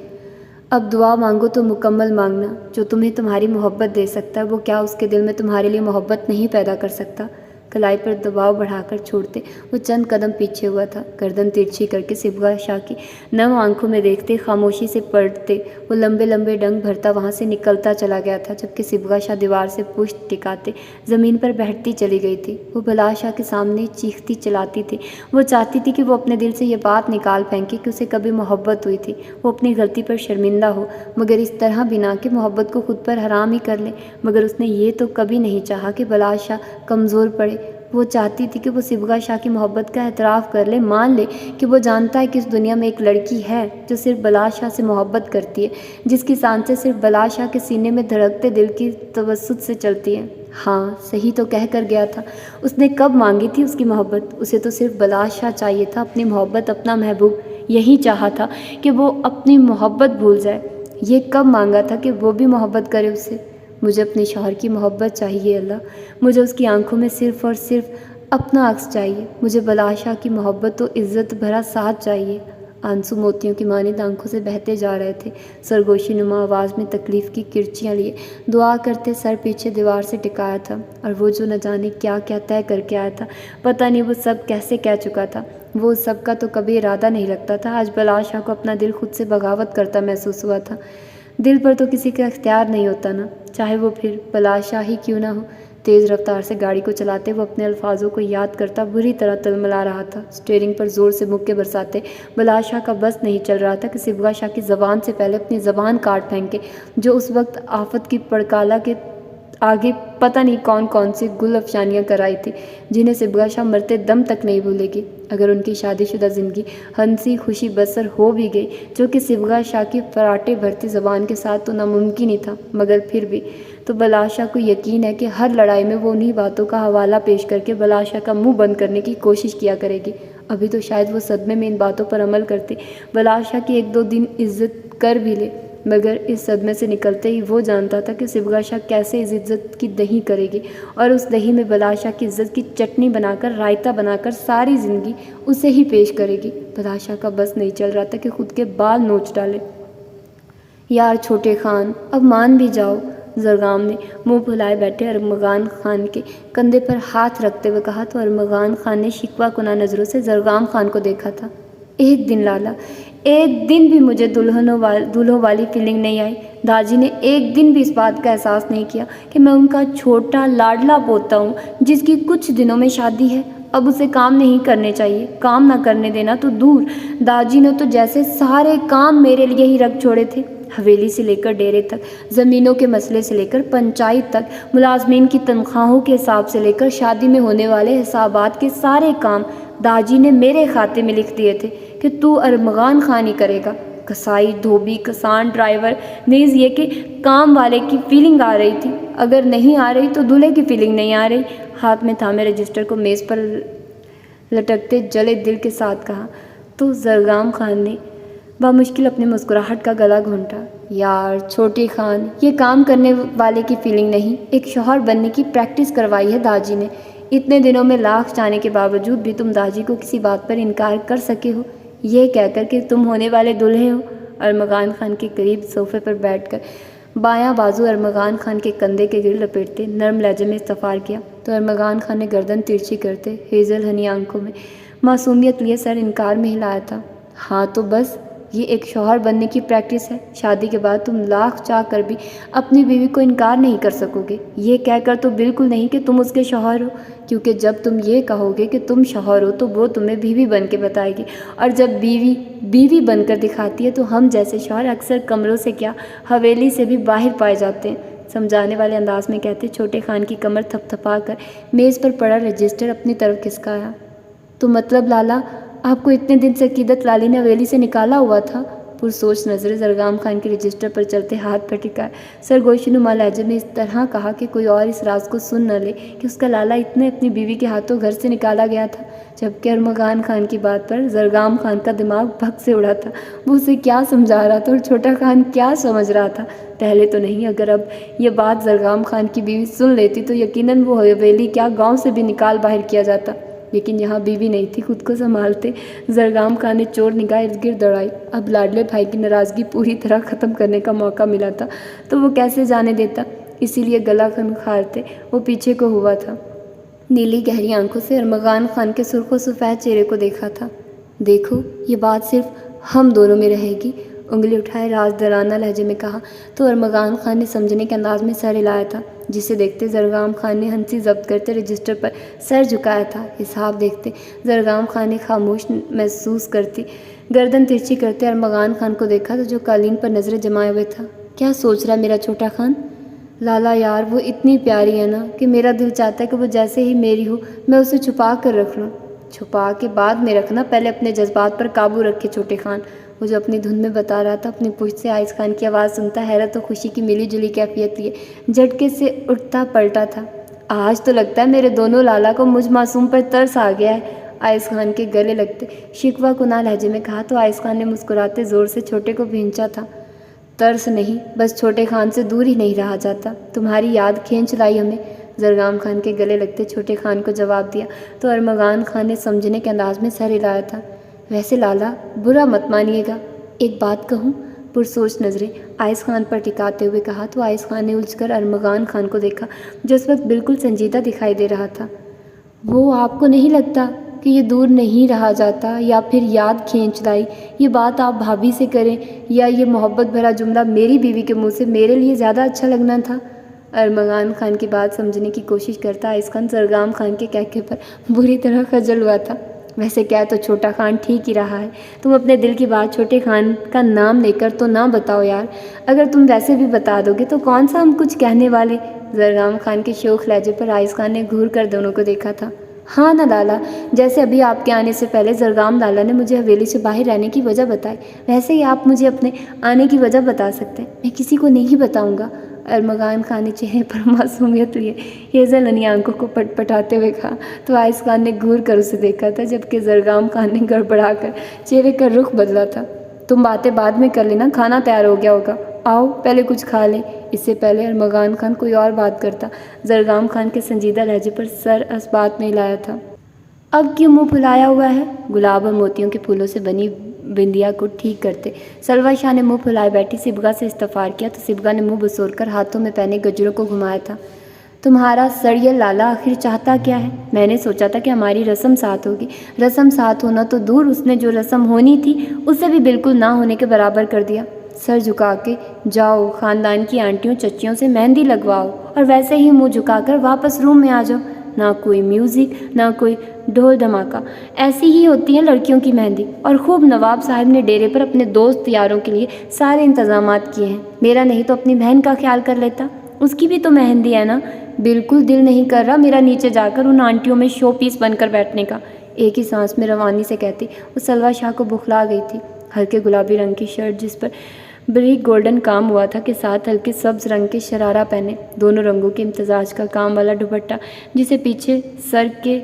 Speaker 1: اب دعا مانگو تو مکمل مانگنا، جو تمہیں تمہاری محبت دے سکتا ہے وہ کیا اس کے دل میں تمہارے لیے محبت نہیں پیدا کر سکتا؟ کلائی پر دباؤ بڑھا کر چھوڑتے وہ چند قدم پیچھے ہوا تھا، گردن ترچھی کر کے صبغہ شاہ کی نم آنکھوں میں دیکھتے خاموشی سے پڑھتے وہ لمبے لمبے ڈنگ بھرتا وہاں سے نکلتا چلا گیا تھا، جبکہ صبغہ شاہ دیوار سے پشت ٹکاتے زمین پر بیٹھتی چلی گئی تھی۔ وہ بلا شاہ کے سامنے چیختی چلاتی تھی، وہ چاہتی تھی کہ وہ اپنے دل سے یہ بات نکال پھینکے کہ اسے کبھی محبت ہوئی تھی، وہ اپنی غلطی پر شرمندہ ہو، مگر اس طرح بھی نہ کہ محبت کو خود پر حرام ہی کر لے۔ مگر اس نے یہ تو کبھی نہیں چاہا کہ بلا شاہ کمزور پڑے۔ وہ چاہتی تھی کہ وہ صبغہ شاہ کی محبت کا اعتراف کر لے، مان لے کہ وہ جانتا ہے کہ اس دنیا میں ایک لڑکی ہے جو صرف بلا شاہ سے محبت کرتی ہے، جس کی سانسیں صرف بلا شاہ کے سینے میں دھڑکتے دل کی توسط سے چلتی ہیں۔ ہاں صحیح تو کہہ کر گیا تھا، اس نے کب مانگی تھی اس کی محبت؟ اسے تو صرف بلا شاہ چاہیے تھا، اپنی محبت، اپنا محبوب۔ یہی چاہا تھا کہ وہ اپنی محبت بھول جائے۔ یہ کب مانگا تھا کہ وہ بھی محبت کرے اس سے؟ مجھے اپنے شوہر کی محبت چاہیے اللہ، مجھے اس کی آنکھوں میں صرف اور صرف اپنا عکس چاہیے، مجھے بلا شاہ کی محبت و عزت بھرا ساتھ چاہیے۔ آنسو موتیوں کی مانند آنکھوں سے بہتے جا رہے تھے۔ سرگوشی نما آواز میں تکلیف کی کرچیاں لیے دعا کرتے سر پیچھے دیوار سے ٹکایا تھا، اور وہ جو نہ جانے کیا کیا طے کر کے آیا تھا، پتہ نہیں وہ سب کیسے کہہ چکا تھا۔ وہ اس سب کا تو کبھی ارادہ نہیں رکھتا تھا۔ آج بلا شاہ کو اپنا دل خود سے بغاوت کرتا محسوس ہوا تھا۔ دل پر تو کسی کا اختیار نہیں ہوتا نا، چاہے وہ پھر بلا شاہ ہی کیوں نہ ہو۔ تیز رفتار سے گاڑی کو چلاتے وہ اپنے الفاظوں کو یاد کرتا بری طرح تلملا رہا تھا۔ اسٹیئرنگ پر زور سے مکے برساتے بلا شاہ کا بس نہیں چل رہا تھا کہ صبغہ شاہ کی زبان سے پہلے اپنی زبان کاٹ پھینکے، جو اس وقت آفت کی پڑکالہ کے آگے پتہ نہیں کون کون سی گل افشانیاں کرائی تھی، جنہیں صبغہ شاہ مرتے دم تک نہیں بھولے گی۔ اگر ان کی شادی شدہ زندگی ہنسی خوشی بسر ہو بھی گئی، جو کہ صبغہ شاہ کی فراٹے بھرتی زبان کے ساتھ تو ناممکن ہی تھا، مگر پھر بھی تو بلا شاہ کو یقین ہے کہ ہر لڑائی میں وہ انہی باتوں کا حوالہ پیش کر کے بلا شاہ کا منہ بند کرنے کی کوشش کیا کرے گی۔ ابھی تو شاید وہ صدمے میں ان باتوں پر عمل کرتے بلا شاہ کی ایک دو دن عزت کر بھی لے، مگر اس صدمے سے نکلتے ہی وہ جانتا تھا کہ صبغہ شاہ کیسے اس عزت کی دہی کرے گی، اور اس دہی میں بلا شاہ کی عزت کی چٹنی بنا کر، رائتہ بنا کر ساری زندگی اسے ہی پیش کرے گی۔ بلا شاہ کا بس نہیں چل رہا تھا کہ خود کے بال نوچ ڈالے۔ یار چھوٹے خان، اب مان بھی جاؤ، زرگام نے منہ پھلائے بیٹھے ارمغان خان کے کندھے پر ہاتھ رکھتے ہوئے کہا تو ارمغان خان نے شکوہ کناں نظروں سے زرگام خان کو دیکھا تھا۔ ایک دن لالا، ایک دن بھی مجھے دلہوں والی فیلنگ نہیں آئی۔ داجی نے ایک دن بھی اس بات کا احساس نہیں کیا کہ میں ان کا چھوٹا لاڈلا پوتا ہوں، جس کی کچھ دنوں میں شادی ہے۔ اب اسے کام نہیں کرنے چاہیے، کام نہ کرنے دینا تو دور، داجی نے تو جیسے سارے کام میرے لیے ہی رکھ چھوڑے تھے۔ حویلی سے لے کر ڈیرے تک، زمینوں کے مسئلے سے لے کر پنچایت تک، ملازمین کی تنخواہوں کے حساب سے لے کر شادی میں ہونے والے حسابات کے سارے کام داجی نے میرے کھاتے میں لکھ دیے تھے کہ تو ارمغان خان ہی کرے گا۔ کسائی، دھوبی، کسان، ڈرائیور، نیز یہ کہ کام والے کی فیلنگ آ رہی تھی، اگر نہیں آ رہی تو دلہے کی فیلنگ نہیں آ رہی۔ ہاتھ میں تھامے رجسٹر کو میز پر لٹکتے جلے دل کے ساتھ کہا تو زرگام خان نے بامشکل اپنی مسکراہٹ کا گلا گھونٹا۔ یار چھوٹے خان، یہ کام کرنے والے کی فیلنگ نہیں، ایک شوہر بننے کی پریکٹس کروائی ہے داجی نے۔ اتنے دنوں میں لاکھ چاہنے کے باوجود بھی تم داجی کو کسی بات پر انکار کر سکے ہو، یہ کہہ کر کہ تم ہونے والے دلہے ہو۔ ارمغان خان کے قریب صوفے پر بیٹھ کر بایاں بازو ارمغان خان کے کندھے کے گرد لپیٹتے نرم لہجے میں استفار کیا تو ارمغان خان نے گردن ترچھی کرتے ہیزل ہنی آنکھوں میں معصومیت لیے سر انکار میں ہلایا تھا۔ ہاں تو بس یہ ایک شوہر بننے کی پریکٹس ہے، شادی کے بعد تم لاکھ چاہ کر بھی اپنی بیوی کو انکار نہیں کر سکو گے، یہ کہہ کر تو بالکل نہیں کہ تم اس کے شوہر ہو، کیونکہ جب تم یہ کہو گے کہ تم شوہر ہو تو وہ تمہیں بیوی بن کے بتائے گی، اور جب بیوی بن کر دکھاتی ہے تو ہم جیسے شوہر اکثر کمروں سے کیا حویلی سے بھی باہر پائے جاتے ہیں۔ سمجھانے والے انداز میں کہتے چھوٹے خان کی کمر تھپ تھپا کر میز پر پڑا رجسٹر اپنی طرف کھسکایا۔ تو مطلب لالا، آپ کو اتنے دن سے عقیدت لالی نے حویلی سے نکالا ہوا تھا؟ پرسوچ نظریں زرگام خان کے رجسٹر پر چلتے ہاتھ پر ٹکائے سرگوشی نما لہجے میں اس طرح کہا کہ کوئی اور اس راز کو سن نہ لے کہ اس کا لالا اتنے اپنی بیوی کے ہاتھوں گھر سے نکالا گیا تھا، جبکہ ارمغان خان کی بات پر زرگام خان کا دماغ بھگ سے اڑا تھا۔ وہ اسے کیا سمجھا رہا تھا اور چھوٹا خان کیا سمجھ رہا تھا؟ پہلے تو نہیں، اگر اب یہ بات زرگام خان کی بیوی سن لیتی تو یقیناً وہ حویلی کیا گاؤں سے بھی نکال باہر کیا جاتا، لیکن یہاں بیوی نہیں تھی۔ خود کو سنبھالتے زرگام خان نے چور نگاہ ارد گرد دوڑائی۔ اب لاڈلے بھائی کی ناراضگی پوری طرح ختم کرنے کا موقع ملا تھا تو وہ کیسے جانے دیتا، اسی لیے گلا خنخارتے وہ پیچھے کو ہوا تھا۔ نیلی گہری آنکھوں سے ارمغان خان کے سرخ و سفید چہرے کو دیکھا تھا۔ دیکھو، یہ بات صرف ہم دونوں میں رہے گی، انگلی اٹھائے رازدارانہ لہجے میں کہا تو ارمغان خان نے سمجھنے کے انداز میں سر ہلایا تھا، جسے دیکھتے زرگام خان نے ہنسی ضبط کرتے رجسٹر پر سر جھکایا تھا۔ حساب دیکھتے زرگام خان نے خاموش محسوس کرتی گردن ترچھی کرتے ارمغان خان کو دیکھا تو جو قالین پر نظریں جمائے ہوئے تھا۔ کیا سوچ رہا میرا چھوٹا خان؟ لالا یار، وہ اتنی پیاری ہے نا کہ میرا دل چاہتا ہے کہ وہ جیسے ہی میری ہو میں اسے چھپا کر رکھ لوں۔ چھپا کے بعد میں رکھنا، پہلے اپنے جذبات پر قابو رکھے چھوٹے خان، وہ جو اپنی دھن میں بتا رہا تھا۔ اپنی پشت سے آئس خان کی آواز سنتا حیرت و خوشی کی ملی جلی کیفیت لیے جھٹکے سے اٹھتا پلٹا تھا۔ آج تو لگتا ہے میرے دونوں لالا کو مجھ معصوم پر ترس آ گیا ہے، آئس خان کے گلے لگتے شکوہ کناں لہجے میں کہا تو آئس خان نے مسکراتے زور سے چھوٹے کو بھینچا تھا۔ ترس نہیں، بس چھوٹے خان سے دور ہی نہیں رہا جاتا، تمہاری یاد کھینچ لائی ہمیں، زرگام خان کے گلے لگتے چھوٹے خان کو جواب دیا تو ارمغان خان نے سمجھنے کے انداز میں سر ہلایا تھا۔ ویسے لالا برا مت مانیے گا، ایک بات کہوں؟ پرسوچ نظریں آئس خان پر ٹکاتے ہوئے کہا تو آئس خان نے الجھ کر ارمغان خان کو دیکھا جو اس وقت بالکل سنجیدہ دکھائی دے رہا تھا۔ وہ آپ کو نہیں لگتا کہ یہ دور نہیں رہا جاتا، یا پھر یاد کھینچ لائی؟ یہ بات آپ بھابھی سے کریں، یا یہ محبت بھرا جملہ میری بیوی کے منہ سے میرے لیے زیادہ اچھا لگنا تھا؟ ارمغان خان کی بات سمجھنے کی کوشش کرتا آئس خان سرگام خان کے کہکے پر بری طرح خجل ہوا تھا۔ ویسے کیا تو چھوٹا خان ٹھیک ہی رہا ہے، تم اپنے دل کی بات چھوٹے خان کا نام لے کر تو نہ بتاؤ یار، اگر تم ویسے بھی بتا دو گے تو کون سا ہم کچھ کہنے والے؟ سرگام خان کے شوخ لہجے پر آئس خان نے گھور کر دونوں کو دیکھا تھا۔ ہاں نا لالا، جیسے ابھی آپ کے آنے سے پہلے زرگام لالا نے مجھے حویلی سے باہر رہنے کی وجہ بتائی، ویسے ہی آپ مجھے اپنے آنے کی وجہ بتا سکتے ہیں۔ میں کسی کو نہیں بتاؤں گا، ارمغان خان نے چہرے پر معصومیت لیے ہیزل انی آنکھوں کو پٹ پٹاتے ہوئے کہا تو آئس خان نے گھور کر اسے دیکھا تھا، جبکہ زرگام خان نے گڑبڑا کر چہرے کا رخ بدلا تھا۔ تم باتیں بعد میں کر لینا، کھانا تیار ہو گیا ہوگا، آؤ پہلے کچھ کھا لیں۔ اس سے پہلے ارمغان خان کوئی اور بات کرتا، زرگام خان کے سنجیدہ لہجے پر سر اس بات میں ہلایا تھا۔ اب کیوں منہ پھلایا ہوا ہے؟ گلاب اور موتیوں کے پھولوں سے بنی بندیا کو ٹھیک کرتے سلوا شاہ نے منہ پھلائے بیٹھی صبغہ سے استفار کیا تو صبغہ نے منہ بسور کر ہاتھوں میں پہنے گجروں کو گھمایا تھا۔ تمہارا سڑیے لالا آخر چاہتا کیا ہے؟ میں نے سوچا تھا کہ ہماری رسم ساتھ ہوگی، رسم ساتھ ہونا تو دور، اس نے جو رسم ہونی تھی اسے بھی بالکل نہ ہونے کے برابر کر دیا۔ سر جھکا کے جاؤ خاندان کی آنٹیوں چچیوں سے مہندی لگواؤ اور ویسے ہی منہ جھکا کر واپس روم میں آ جاؤ۔ نہ کوئی میوزک، نہ کوئی ڈھول دھماکہ، ایسی ہی ہوتی ہے لڑکیوں کی مہندی۔ اور خوب نواب صاحب نے ڈیرے پر اپنے دوست یاروں کے لیے سارے انتظامات کیے ہیں، میرا نہیں تو اپنی بہن کا خیال کر لیتا، اس کی بھی تو مہندی ہے نا۔ بالکل دل نہیں کر رہا میرا نیچے جا کر ان آنٹیوں میں شو پیس بن کر بیٹھنے کا، ایک ہی سانس میں روانی سے کہتی وہ سلوا شاہ کو بخلا گئی تھی۔ ہلکے گلابی رنگ کی شرٹ جس پر بریک گولڈن کام ہوا تھا کے ساتھ ہلکے سبز رنگ کے شرارہ پہنے، دونوں رنگوں کے امتزاج کا کام والا دوپٹہ جسے پیچھے سر کے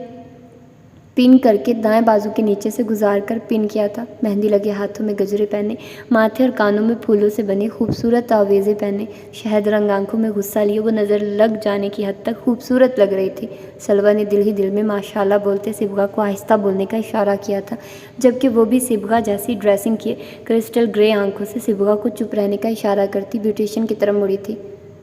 Speaker 1: پن کر کے دائیں بازو کے نیچے سے گزار کر پن کیا تھا، مہندی لگے ہاتھوں میں گجرے پہنے، ماتھے اور کانوں میں پھولوں سے بنے خوبصورت آویزیں پہنے، شہد رنگ آنکھوں میں غصہ لیے وہ نظر لگ جانے کی حد تک خوبصورت لگ رہی تھی۔ سلوا نے دل ہی دل میں ماشاءاللہ بولتے صبغہ کو آہستہ بولنے کا اشارہ کیا تھا، جبکہ وہ بھی صبغہ جیسی ڈریسنگ کیے کرسٹل گرے آنکھوں سے صبغہ کو چپ رہنے کا اشارہ کرتی بیوٹیشین کی طرف مڑی تھی۔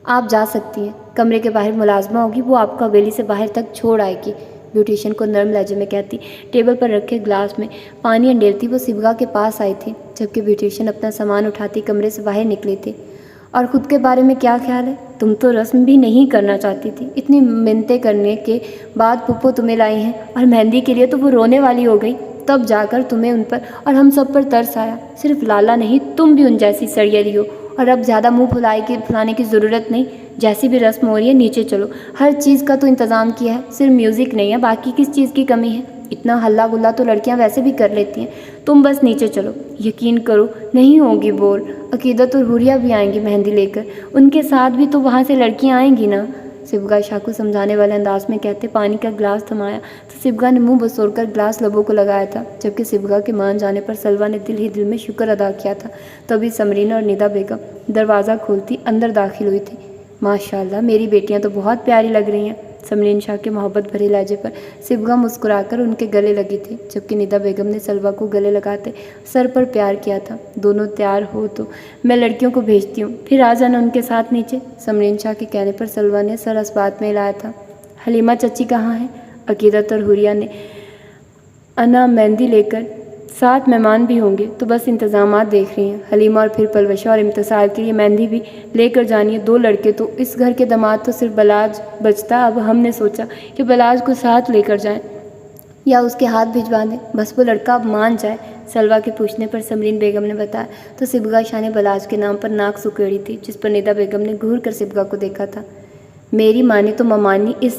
Speaker 1: آپ جا سکتی ہیں، کمرے کے باہر ملازمہ ہوگی، وہ آپ کو حویلی سے باہر تک چھوڑ آئے گی، بیوٹیشین کو نرم لہجے میں کہتی ٹیبل پر رکھے گلاس میں پانی انڈیلتی وہ صبغہ کے پاس آئی تھی، جبکہ بیوٹیشین اپنا سامان اٹھاتی کمرے سے باہر نکلی تھی۔ اور خود کے بارے میں کیا خیال ہے؟ تم تو رسم بھی نہیں کرنا چاہتی تھی، اتنی منتیں کرنے کے بعد پھپھو تمہیں لائی ہیں، اور مہندی کے لیے تو وہ رونے والی ہو گئی، تب جا کر تمہیں ان پر اور ہم سب پر ترس آیا۔ صرف لالا نہیں، تم بھی ان جیسی سڑیلی ہو، اور اب زیادہ منہ پھلانے کی ضرورت نہیں، جیسی بھی رسم ہو رہی ہے نیچے چلو، ہر چیز کا تو انتظام کیا ہے، صرف میوزک نہیں ہے، باقی کس چیز کی کمی ہے؟ اتنا ہلا گلا تو لڑکیاں ویسے بھی کر لیتی ہیں، تم بس نیچے چلو، یقین کرو نہیں ہوگی بور، عقیدت اور حوریہ بھی آئیں گی مہندی لے کر، ان کے ساتھ بھی تو وہاں سے لڑکیاں آئیں گی نا، صبغہ شاہ کو سمجھانے والے انداز میں کہتے پانی کا گلاس تھمایا تو صبغہ نے منہ بسور کر گلاس لبوں کو لگایا تھا، جبکہ صبغہ کے مان جانے پر سلوا نے دل ہی دل میں شکر ادا کیا تھا۔ تبھی سمرین اور ندا بیگم دروازہ کھولتی اندر داخل ہوئی تھی۔ ماشاءاللہ میری بیٹیاں تو بہت پیاری لگ رہی ہیں، سمرین شاہ کے محبت بھرے لہجے پر صبغہ مسکرا کر ان کے گلے لگی تھی، جبکہ ندا بیگم نے سلوا کو گلے لگاتے سر پر پیار کیا تھا۔ دونوں تیار ہو تو میں لڑکیوں کو بھیجتی ہوں، پھر آ جانا ان کے ساتھ نیچے۔ سمرین شاہ کے کہنے پر سلوا نے سر اس بات میں ہلایا تھا۔ حلیمہ چچی کہاں ہیں؟ عقیدت اور حوریہ نے انا مہندی لے کر، ساتھ مہمان بھی ہوں گے تو بس انتظامات دیکھ رہی ہیں، حلیمہ اور پھر پلوشہ اور امتصال کے لیے مہندی بھی لے کر جانی ہے، 2 لڑکے تو اس گھر کے داماد تو صرف بلاج بچتا، اب ہم نے سوچا کہ بلاج کو ساتھ لے کر جائیں یا اس کے ہاتھ بھجوا دیں، بس وہ لڑکا اب مان جائے۔ سلوا کے پوچھنے پر سمرین بیگم نے بتایا تو صبغہ شاہ نے بلاج کے نام پر ناک سکیڑی تھی، جس پر ندا بیگم نے گھور کر صبغہ کو دیکھا تھا۔ میری مانی تو ممانی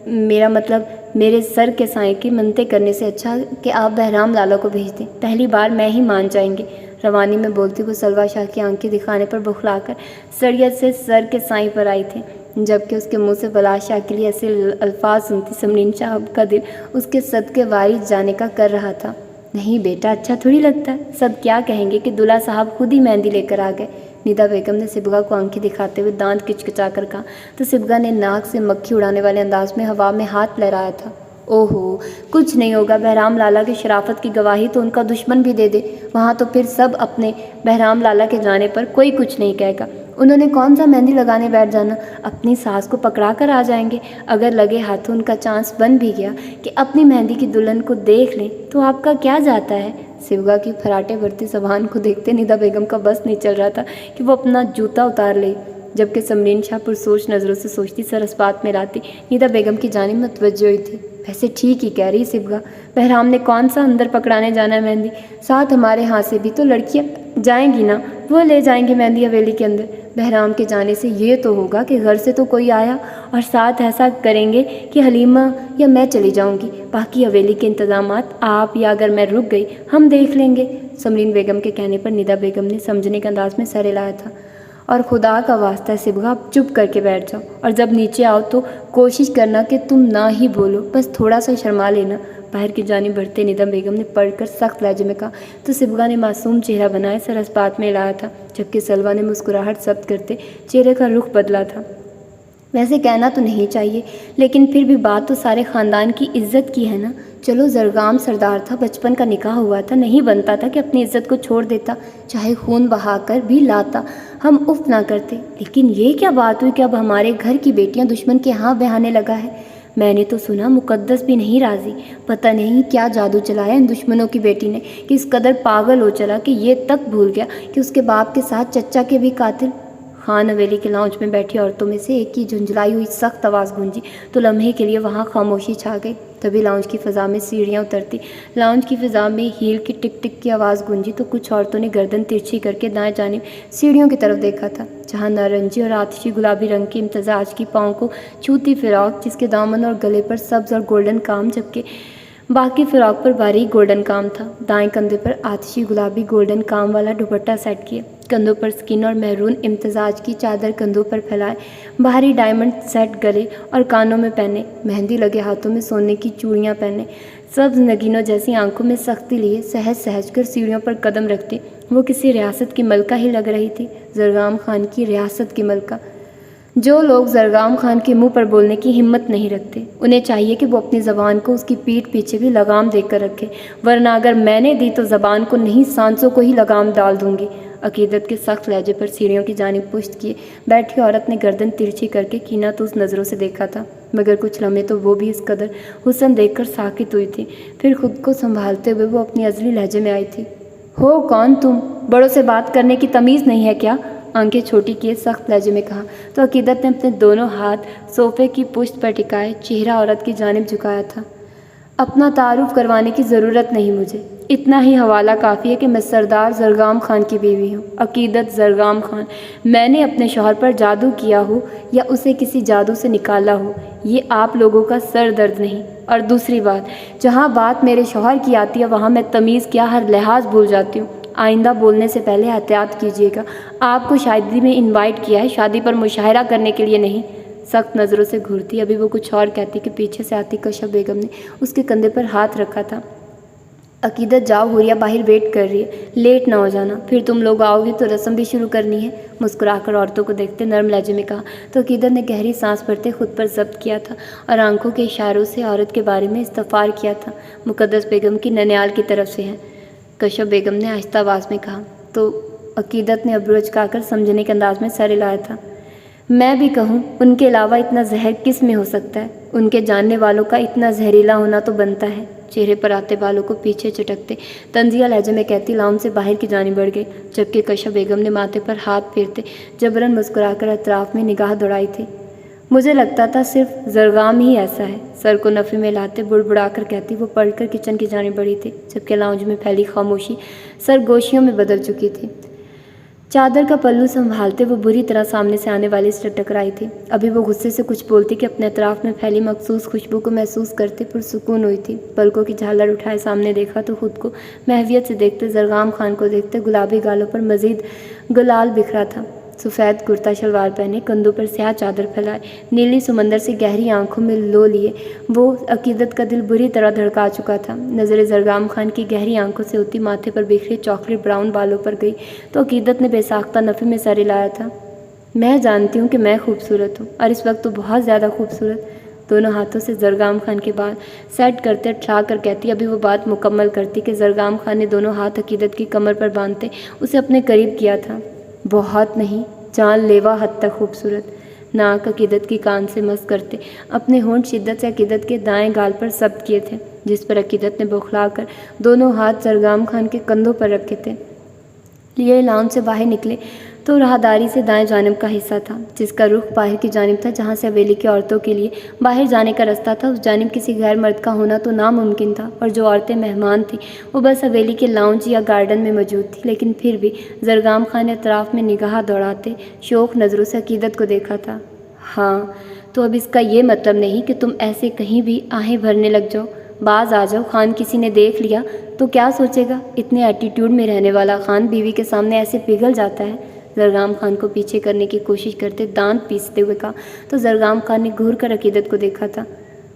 Speaker 1: میرا مطلب میرے سر کے سائیں کی منتیں کرنے سے اچھا کہ آپ بہرام لالا کو بھیج دیں، پہلی بار میں ہی مان جائیں گے۔ روانی میں بولتی وہ سلوا شاہ کی آنکھیں دکھانے پر بخلا کر سڑیت سے سر کے سائیں پر آئی تھی، جبکہ اس کے منہ سے بلاج شاہ کے لیے ایسے الفاظ سنتی سمرین شاہ کا دل اس کے صدقے وارث جانے کا کر رہا تھا۔ نہیں بیٹا، اچھا تھوڑی لگتا ہے، سب کیا کہیں گے کہ دلہا صاحب خود ہی مہندی لے کر آ گئے۔ ندا بیگم نے صبغہ کو آنکھیں دکھاتے ہوئے دانت کچکچا کر کہا تو صبغہ نے ناک سے مکھی اڑانے والے انداز میں ہوا میں ہاتھ لہرایا تھا۔ اوہو، کچھ نہیں ہوگا، بہرام لالا کی شرافت کی گواہی تو ان کا دشمن بھی دے دے، وہاں تو پھر سب اپنے بہرام لالا کے جانے پر کوئی کچھ نہیں کہے گا۔ انہوں نے کون سا مہندی لگانے بیٹھ جانا، اپنی ساس کو پکڑا کر آ جائیں گے۔ اگر لگے ہاتھوں ان کا چانس بن بھی گیا کہ اپنی مہندی کی دلہن کو دیکھ لیں تو آپ کا کیا جاتا ہے؟ سوگا کی پھراٹے بھرتی زبان کو دیکھتے ندا بیگم کا بس نہیں چل رہا تھا کہ وہ اپنا جوتا اتار لے، جبکہ سمرین شاہ پرسوچ نظروں سے سوچتی سر اس بات میں لاتی ندا بیگم کی جانب متوجہ ہوئی تھی۔ ویسے ٹھیک ہی کہہ رہی سبگا، بہرام نے کون سا اندر پکڑانے جانا ہے مہندی، ساتھ ہمارے ہاں سے بھی تو لڑکیاں جائیں گی نا، وہ لے جائیں گی مہندی حویلی کے اندر۔ بہرام کے جانے سے یہ تو ہوگا کہ گھر سے تو کوئی آیا، اور ساتھ ایسا کریں گے کہ حلیمہ یا میں چلی جاؤں گی، باقی حویلی کے انتظامات آپ یا اگر میں رک گئی ہم دیکھ لیں گے۔ سمرین بیگم کے کہنے پر ندا بیگم نے سمجھنے کے انداز میں سر ہلایا تھا۔ اور خدا کا واسطہ ہے سبگا، اب چپ کر کے بیٹھ جاؤ، اور جب نیچے آؤ تو کوشش کرنا کہ تم نہ ہی بولو، بس تھوڑا سا شرما لینا۔ باہر کی جانب بڑھتے ندا بیگم نے پڑھ کر سخت لہجے میں کہا تو سبگا نے معصوم چہرہ بنائے سر اس بات میں ہلایا تھا، جبکہ سلوہ نے مسکراہٹ ضبط کرتے چہرے کا رخ بدلا تھا۔ ویسے کہنا تو نہیں چاہیے، لیکن پھر بھی بات تو سارے خاندان کی عزت کی ہے نا۔ چلو زرگام سردار تھا، بچپن کا نکاح ہوا تھا، نہیں بنتا تھا کہ اپنی عزت کو چھوڑ دیتا، چاہے خون بہا کر بھی لاتا، ہم اف نہ کرتے۔ لیکن یہ کیا بات ہوئی کہ اب ہمارے گھر کی بیٹیاں دشمن کے ہاں بہانے لگا ہے؟ میں نے تو سنا مقدس بھی نہیں راضی، پتہ نہیں کیا جادو چلایا ان دشمنوں کی بیٹی نے کہ اس قدر پاگل ہو چلا کہ یہ تک بھول گیا کہ اس کے باپ کے ساتھ چچا کے بھی قاتل۔ خان حویلی کے لاؤنج میں بیٹھی عورتوں میں سے ایک کی جھنجھلائی ہوئی سخت آواز گونجی تو لمحے کے لیے وہاں خاموشی چھا گئی۔ تبھی لاؤنج کی فضا میں سیڑھیاں اترتی، لاؤنج کی فضا میں ہیل کی ٹک ٹک کی آواز گونجی تو کچھ عورتوں نے گردن ترچھی کر کے دائیں جانب سیڑھیوں کی طرف دیکھا تھا، جہاں نارنجی اور آتشی گلابی رنگ کی امتزاج کی پاؤں کو چھوتی فراق، جس کے دامن اور گلے پر سبز اور گولڈن کام، جبکہ باقی فراق پر باریک گولڈن کام تھا۔ دائیں کندھے پر آتشی گلابی گولڈن کام والا دوپٹہ سیٹ کیا، کندھوں پر سکن اور میرون امتزاج کی چادر کندھوں پر پھیلائے، بھاری ڈائمنڈ سیٹ گلے اور کانوں میں پہنے، مہندی لگے ہاتھوں میں سونے کی چوڑیاں پہنے، سبز نگینوں جیسی آنکھوں میں سختی لیے سہج سہج کر سیڑھیوں پر قدم رکھتی وہ کسی ریاست کی ملکہ ہی لگ رہی تھی، زرگام خان کی ریاست کی ملکہ۔ جو لوگ زرگام خان کے منہ پر بولنے کی ہمت نہیں رکھتے، انہیں چاہیے کہ وہ اپنی زبان کو اس کی پیٹھ پیچھے بھی لگام دے کر رکھے، ورنہ اگر میں نے دی تو زبان کو نہیں سانسوں کو ہی لگام ڈال دوں گی۔ عقیدت کے سخت لہجے پر سیڑھیوں کی جانب پشت کیے بیٹھی عورت نے گردن ترچھی کر کے کینہ توس نظروں سے دیکھا تھا، مگر کچھ لمحے تو وہ بھی اس قدر حسن دیکھ کر ساکت ہوئی تھی، پھر خود کو سنبھالتے ہوئے وہ اپنی ازلی لہجے میں آئی تھی۔ ہو کون تم؟ بڑوں سے بات کرنے کی تمیز نہیں ہے کیا؟ آنکھیں چھوٹی کیے سخت لہجے میں کہا تو عقیدت نے اپنے دونوں ہاتھ صوفے کی پشت پر ٹکائے چہرہ عورت کی جانب جھکایا تھا۔ اپنا تعارف کروانے کی ضرورت نہیں مجھے، اتنا ہی حوالہ کافی ہے کہ میں سردار زرگام خان کی بیوی ہوں، عقیدت زرگام خان۔ میں نے اپنے شوہر پر جادو کیا ہو یا اسے کسی جادو سے نکالا ہو، یہ آپ لوگوں کا سر درد نہیں۔ اور دوسری بات، جہاں بات میرے شوہر کی آتی ہے وہاں میں تمیز کیا ہر لحاظ بھول جاتی ہوں، آئندہ بولنے سے پہلے احتیاط کیجیے گا۔ آپ کو شادی میں انوائٹ کیا ہے، شادی پر مشاہرہ کرنے کے لیے نہیں۔ سخت نظروں سے گھورتی ابھی وہ کچھ اور کہتی کہ پیچھے سے آتی کشف بیگم نے اس کے کندھے پر ہاتھ رکھا تھا۔ عقیدت جاؤ، حوریہ باہر ویٹ کر رہی ہے، لیٹ نہ ہو جانا، پھر تم لوگ آؤ گے تو رسم بھی شروع کرنی ہے۔ مسکرا کر عورتوں کو دیکھتے نرم لہجے میں کہا تو عقیدت نے گہری سانس بھرتے خود پر ضبط کیا تھا اور آنکھوں کے اشاروں سے عورت کے بارے میں استفسار کیا تھا۔ مقدس بیگم کی ننیال کی طرف سے ہے، کشف بیگم نے آہستہ آواز میں کہا تو عقیدت نے ابرو اچکا کر سمجھنے کے انداز میں سر ہلایا تھا۔ میں بھی کہوں، ان کے علاوہ اتنا زہر کس میں ہو سکتا ہے؟ ان کے جاننے والوں کا اتنا زہریلا ہونا تو بنتا ہے۔ چہرے پر آتے بالوں کو پیچھے چٹکتے طنزیہ لہجے میں کہتی لاؤن سے باہر کی جانب بڑھ گئی، جبکہ کشف بیگم نے ماتھے پر ہاتھ پھیرتے جبراً مسکرا کر اطراف میں نگاہ دوڑائی تھی۔ مجھے لگتا تھا صرف زرگام ہی ایسا ہے، سر کو نفی میں لاتے بڑبڑا کر کہتی وہ پڑھ کر کچن کی جانب بڑھی تھی، جبکہ لاؤنج میں پھیلی خاموشی سرگوشیوں میں بدل چکی تھی۔ چادر کا پلو سنبھالتے وہ بری طرح سامنے سے آنے والی سے ٹکرائی تھی۔ ابھی وہ غصے سے کچھ بولتی کہ اپنے اطراف میں پھیلی مخصوص خوشبو کو محسوس کرتے پرسکون ہوئی تھی۔ پلکوں کی جھالر اٹھائے سامنے دیکھا تو خود کو محویت سے دیکھتے زرگام خان کو دیکھتے گلابی گالوں پر مزید گلال بکھرا تھا، سفید کرتا شلوار پہنے، کندھوں پر سیاہ چادر پھیلائے، نیلی سمندر سے گہری آنکھوں میں لو لیے وہ عقیدت کا دل بری طرح دھڑکا چکا تھا۔ نظر زرگام خان کی گہری آنکھوں سے ہوتی ماتھے پر بکھرے چاکلیٹ براؤن بالوں پر گئی تو عقیدت نے بے ساختہ نفی میں سر ہلایا تھا۔ میں جانتی ہوں کہ میں خوبصورت ہوں اور اس وقت تو بہت زیادہ خوبصورت، دونوں ہاتھوں سے زرگام خان کے بال سیٹ کرتے اٹھلا کر کہتی، ابھی وہ بات مکمل کرتی کہ زرگام خان نے دونوں ہاتھ عقیدت کی کمر پر باندھتے اسے اپنے قریب کیا تھا۔ بہت نہیں، جان لیوا حد تک خوبصورت۔ ناک عقیدت کی کان سے مس کرتے اپنے ہونٹ شدت سے عقیدت کے دائیں گال پر ضبط کیے تھے، جس پر عقیدت نے بوکھلا کر دونوں ہاتھ زرگام خان کے کندھوں پر رکھے تھے۔ یہ لاؤنج سے باہر نکلے تو راہداری سے دائیں جانب کا حصہ تھا، جس کا رخ باہر کی جانب تھا، جہاں سے حویلی کی عورتوں کے لیے باہر جانے کا رستہ تھا۔ اس جانب کسی غیر مرد کا ہونا تو ناممکن تھا، اور جو عورتیں مہمان تھیں وہ بس حویلی کے لاؤنج یا گارڈن میں موجود تھیں، لیکن پھر بھی زرگام خان نے اطراف میں نگاہ دوڑاتے شوق نظروں سے عقیدت کو دیکھا تھا۔ ہاں، تو اب اس کا یہ مطلب نہیں کہ تم ایسے کہیں بھی آہیں بھرنے لگ جاؤ، باز آ جاؤ۔ خان کسی نے دیکھ لیا تو کیا سوچے گا؟ اتنے ایٹیٹیوڈ میں رہنے والا خان بیوی کے سامنے ایسے پگھل جاتا ہے؟ زرگام خان کو پیچھے کرنے کی کوشش کرتے دانت پیستے ہوئے کہا تو زرگام خان نے گھور کر عقیدت کو دیکھا تھا۔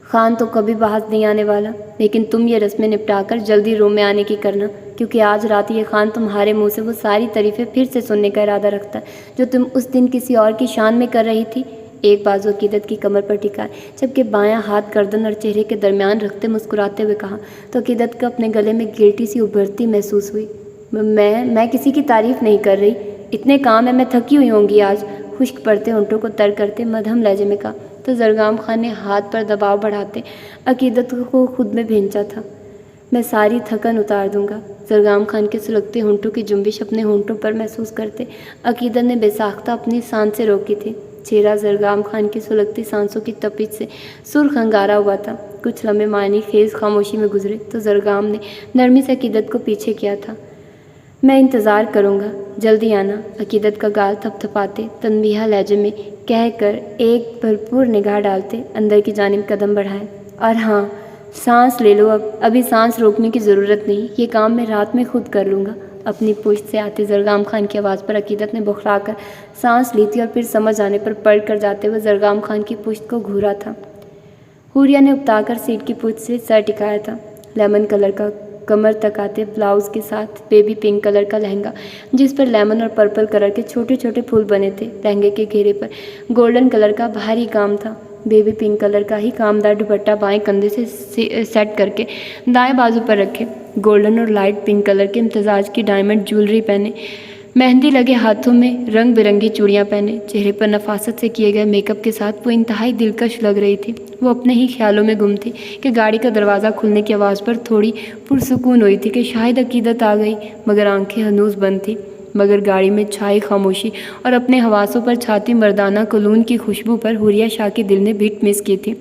Speaker 1: خان تو کبھی باز نہیں آنے والا، لیکن تم یہ رسمیں نپٹا کر جلدی روم میں آنے کی کرنا، کیونکہ آج رات یہ خان تمہارے منہ سے وہ ساری تعریفیں پھر سے سننے کا ارادہ رکھتا ہے جو تم اس دن کسی اور کی شان میں کر رہی تھی۔ ایک بازو عقیدت کی کمر پر ٹکائے جبکہ بایاں ہاتھ گردن اور چہرے کے درمیان رکھتے مسکراتے ہوئے کہا تو عقیدت کو اپنے گلے میں گلٹی سی ابھرتی محسوس ہوئی۔ میں کسی کی تعریف نہیں کر رہی، اتنے کام ہے، میں تھکی ہوئی ہوں گی آج، خشک پڑتے ہونٹوں کو تر کرتے مدھم لہجے میں کہا تو زرگام خان نے ہاتھ پر دباؤ بڑھاتے عقیدت کو خود میں بھینچا تھا۔ میں ساری تھکن اتار دوں گا۔ زرگام خان کے سلگتے ہونٹوں کی جنبش اپنے ہونٹوں پر محسوس کرتے عقیدت نے بے ساختہ اپنی سانسیں روکی تھی۔ چہرہ زرگام خان کی سلگتی سانسوں کی تپش سے سرخ انگارا ہوا تھا۔ کچھ لمحے معنی خیز خاموشی میں گزرے تو زرگام نے نرمی سے عقیدت کو پیچھے کیا تھا۔ میں انتظار کروں گا، جلدی آنا، عقیدت کا گال تھپ تھپاتے تنبیہہ لہجے میں کہہ کر ایک بھرپور نگاہ ڈالتے اندر کی جانب قدم بڑھائے۔ اور ہاں، سانس لے لو، ابھی سانس روکنے کی ضرورت نہیں، یہ کام میں رات میں خود کر لوں گا۔ اپنی پشت سے آتے زرگام خان کی آواز پر عقیدت نے بوکھلا کر سانس لی تھی اور پھر سمجھ آنے پر پلٹ کر جاتے ہوئے زرگام خان کی پشت کو گھورا تھا۔ حوریہ نے اکتا کر سیٹ کی پشت سے سر ٹکایا تھا۔ لیمن کلر کا کمر تک آتے بلاؤز کے ساتھ بیبی پنک کلر کا لہنگا، جس پر لیمن اور پرپل کلر کے چھوٹے چھوٹے پھول بنے تھے۔ لہنگے کے گھیرے پر گولڈن کلر کا بھاری کام تھا۔ بیبی پنک کلر کا ہی کامدار دوپٹہ بائیں کندھے سے سیٹ کر کے دائیں بازو پر رکھے، گولڈن اور لائٹ پنک کلر کے امتزاج کی ڈائمنڈ جیولری پہنے، مہندی لگے ہاتھوں میں رنگ برنگی چوڑیاں پہنے، چہرے پر نفاست سے کیے گئے میک اپ کے ساتھ وہ انتہائی دلکش لگ رہی تھی۔ وہ اپنے ہی خیالوں میں گم تھی کہ گاڑی کا دروازہ کھلنے کی آواز پر تھوڑی پرسکون ہوئی تھی کہ شاید عقیدت آ گئی، مگر آنکھیں ہنوز بند تھیں۔ مگر گاڑی میں چھائی خاموشی اور اپنے حواسوں پر چھاتی مردانہ کلون کی خوشبو پر حوریہ شاہ کے دل نے بیٹ مس کی تھی۔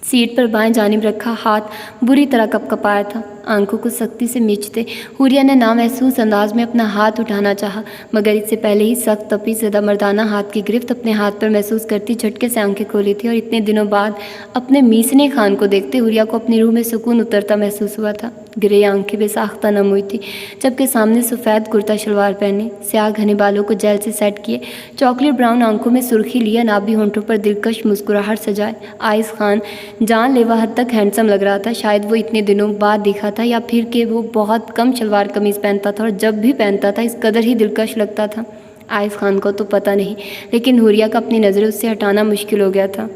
Speaker 1: سیٹ پر بائیں جانب رکھا ہاتھ بری طرح کپ کپایا تھا۔ آنکھوں کو سختی سے میچتے حوریہ نے نامحسوس انداز میں اپنا ہاتھ اٹھانا چاہا، مگر اس سے پہلے ہی سخت تپی زدہ مردانہ ہاتھ کی گرفت اپنے ہاتھ پر محسوس کرتی جھٹکے سے آنکھیں کھولی تھی، اور اتنے دنوں بعد اپنے میسنے خان کو دیکھتے حوریہ کو اپنی روح میں سکون اترتا محسوس ہوا تھا۔ گرے آنکھیں بے ساختہ نم ہوئی تھی، جبکہ سامنے سفید کرتا شلوار پہنے، سیاہ گھنے بالوں کو جیل سے سیٹ کیے، چاکلیٹ براؤن آنکھوں میں سرخی لیے، نابی ہونٹوں پر دلکش مسکراہٹ سجائے آئز خان جان لیوا حد تک ہینڈسم لگ رہا تھا۔ شاید وہ اتنے دنوں بعد دکھا تھا، یا پھر کہ وہ بہت کم شلوار قمیض پہنتا تھا، اور جب بھی پہنتا تھا اس قدر ہی دلکش لگتا تھا۔ آئز خان کو تو پتہ نہیں، لیکن حوریہ کا اپنی نظریں اس سے ہٹانا مشکل ہو گیا تھا۔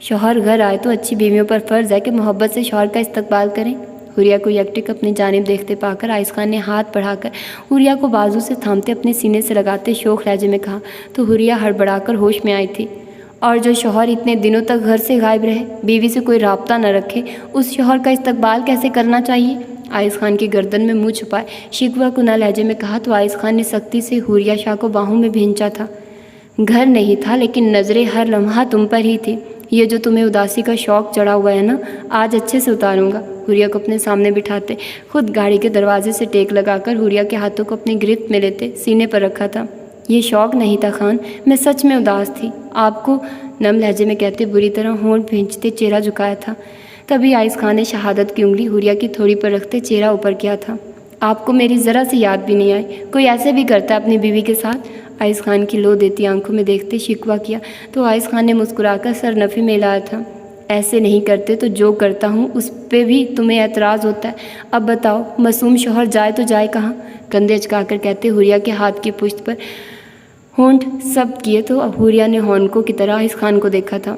Speaker 1: شوہر گھر آئے تو اچھی بیویوں پر فرض ہے کہ محبت سے شوہر کا استقبال کریں۔ حوریہ کو یکٹک اپنی جانب دیکھتے پا کر آئز خان نے ہاتھ بڑھا کر حوریہ کو بازو سے تھامتے اپنے سینے سے لگاتے شوخ لہجے میں کہا تو حوریہ ہڑبڑا کر ہوش میں آئی تھی۔ اور جو شوہر اتنے دنوں تک گھر سے غائب رہے، بیوی سے کوئی رابطہ نہ رکھے، اس شوہر کا استقبال کیسے کرنا چاہیے؟ آئز خان کی گردن میں منہ چھپائے شکوہ کنہ لہجے میں کہا تو آئز خان نے سختی سے حوریہ شاہ کو باہوں میں بھینچا تھا۔ گھر نہیں تھا، لیکن نظریں ہر لمحہ تم پر ہی تھی۔ یہ جو تمہیں اداسی کا شوق چڑھا ہوا ہے نا، آج اچھے سے اتاروں گا۔ حوریہ کو اپنے سامنے بٹھاتے خود گاڑی کے دروازے سے ٹیک لگا کر حوریہ کے ہاتھوں کو اپنی گرفت میں لیتے سینے پر رکھا تھا۔ یہ شوق نہیں تھا خان، میں سچ میں اداس تھی، آپ کو نم لہجے میں کہتے بری طرح ہونٹ بھینچتے چہرہ جھکایا تھا۔ تبھی آئز خان نے شہادت کی انگلی حوریہ کی تھوڑی پر رکھتے چہرہ اوپر کیا تھا۔ آپ کو میری ذرا سی یاد بھی نہیں آئی؟ کوئی ایسے بھی کرتا ہے اپنی بیوی کے ساتھ؟ آئز خان کی لو دیتی آنکھوں میں دیکھتے شکوہ کیا تو آئز خان نے مسکرا کر سر نفی میں ہلایا تھا۔ ایسے نہیں کرتے تو جو کرتا ہوں اس پہ بھی تمہیں اعتراض ہوتا ہے؟ اب بتاؤ، معصوم شوہر جائے تو جائے کہاں؟ کندھے اچکا کر کہتے حوریہ کے ہاتھ کی پشت پر ہونٹ سب کیے تو حوریہ نے ہونکوں کی طرح آئز خان کو دیکھا تھا۔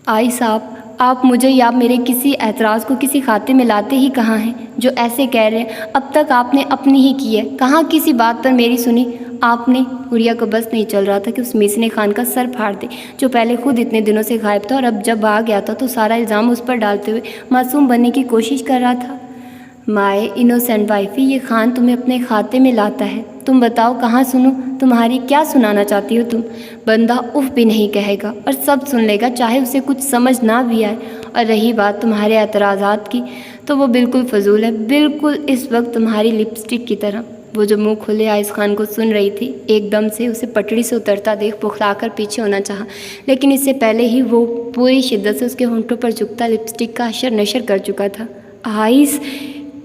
Speaker 1: آئی صاحب، آپ مجھے یا میرے کسی اعتراض کو کسی کھاتے میں لاتے ہی کہاں ہیں جو ایسے کہہ رہے ہیں؟ اب تک آپ نے اپنی ہی کی ہے، کہاں کسی بات پر میری سنی آپ نے؟ حوریہ کو بس نہیں چل رہا تھا کہ اس میسنے خان کا سر پھاڑ دے جو پہلے خود اتنے دنوں سے غائب تھا اور اب جب آ گیا تھا تو سارا الزام اس پر ڈالتے ہوئے معصوم بننے کی کوشش کر رہا تھا۔ مائے انوسینٹ وائفی، یہ خان تمہیں اپنے کھاتے میں لاتا ہے، تم بتاؤ کہاں سنوں؟ تمہاری کیا سنانا چاہتی ہو تم؟ بندہ اف بھی نہیں کہے گا اور سب سن لے گا، چاہے اسے کچھ سمجھ نہ بھی آئے۔ اور رہی بات تمہارے اعتراضات کی تو وہ بالکل فضول ہے، بالکل اس وقت تمہاری لپسٹک کی طرح۔ وہ جو منہ کھلے آئس خان کو سن رہی تھی، ایک دم سے اسے پٹڑی سے اترتا دیکھ بخلا کر پیچھے ہونا چاہا، لیکن اس سے پہلے ہی وہ پوری شدت سے اس کے ہونٹوں پر جھکتا لپسٹک کا اشر نشر کر چکا تھا۔ آئس،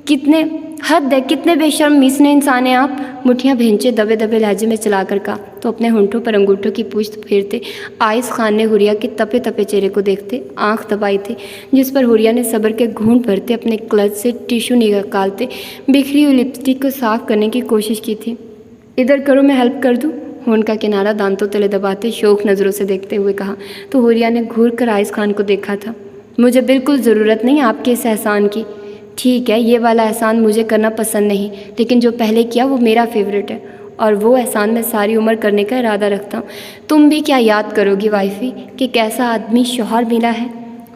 Speaker 1: کتنے حد ہے، کتنے بے شرم میسنے انسان ہیں آپ! مٹھیاں بھینچے دبے دبے لہجے میں چلا کر کہا تو اپنے ہونٹوں پر انگوٹھوں کی پوچھ پھیرتے آئس خان نے حوریہ کے تپے تپے چہرے کو دیکھتے آنکھ دبائی تھی، جس پر حوریہ نے صبر کے گھونٹ بھرتے اپنے کلچ سے ٹیشو نکالتے بکھری ہوئی لپسٹک کو صاف کرنے کی کوشش کی تھی۔ ادھر کرو، میں ہیلپ کر دوں؟ ہون کا کنارہ دانتوں تلے دباتے شوق نظروں سے دیکھتے ہوئے کہا تو حوریہ نے گھور کر آئس خان کو دیکھا تھا۔ مجھے بالکل ضرورت نہیں آپ کے اس احسان کی۔ ٹھیک ہے، یہ والا احسان مجھے کرنا پسند نہیں، لیکن جو پہلے کیا وہ میرا فیوریٹ ہے، اور وہ احسان میں ساری عمر کرنے کا ارادہ رکھتا ہوں۔ تم بھی کیا یاد کرو گی وائفی کہ کیسا آدمی شوہر ملا ہے؟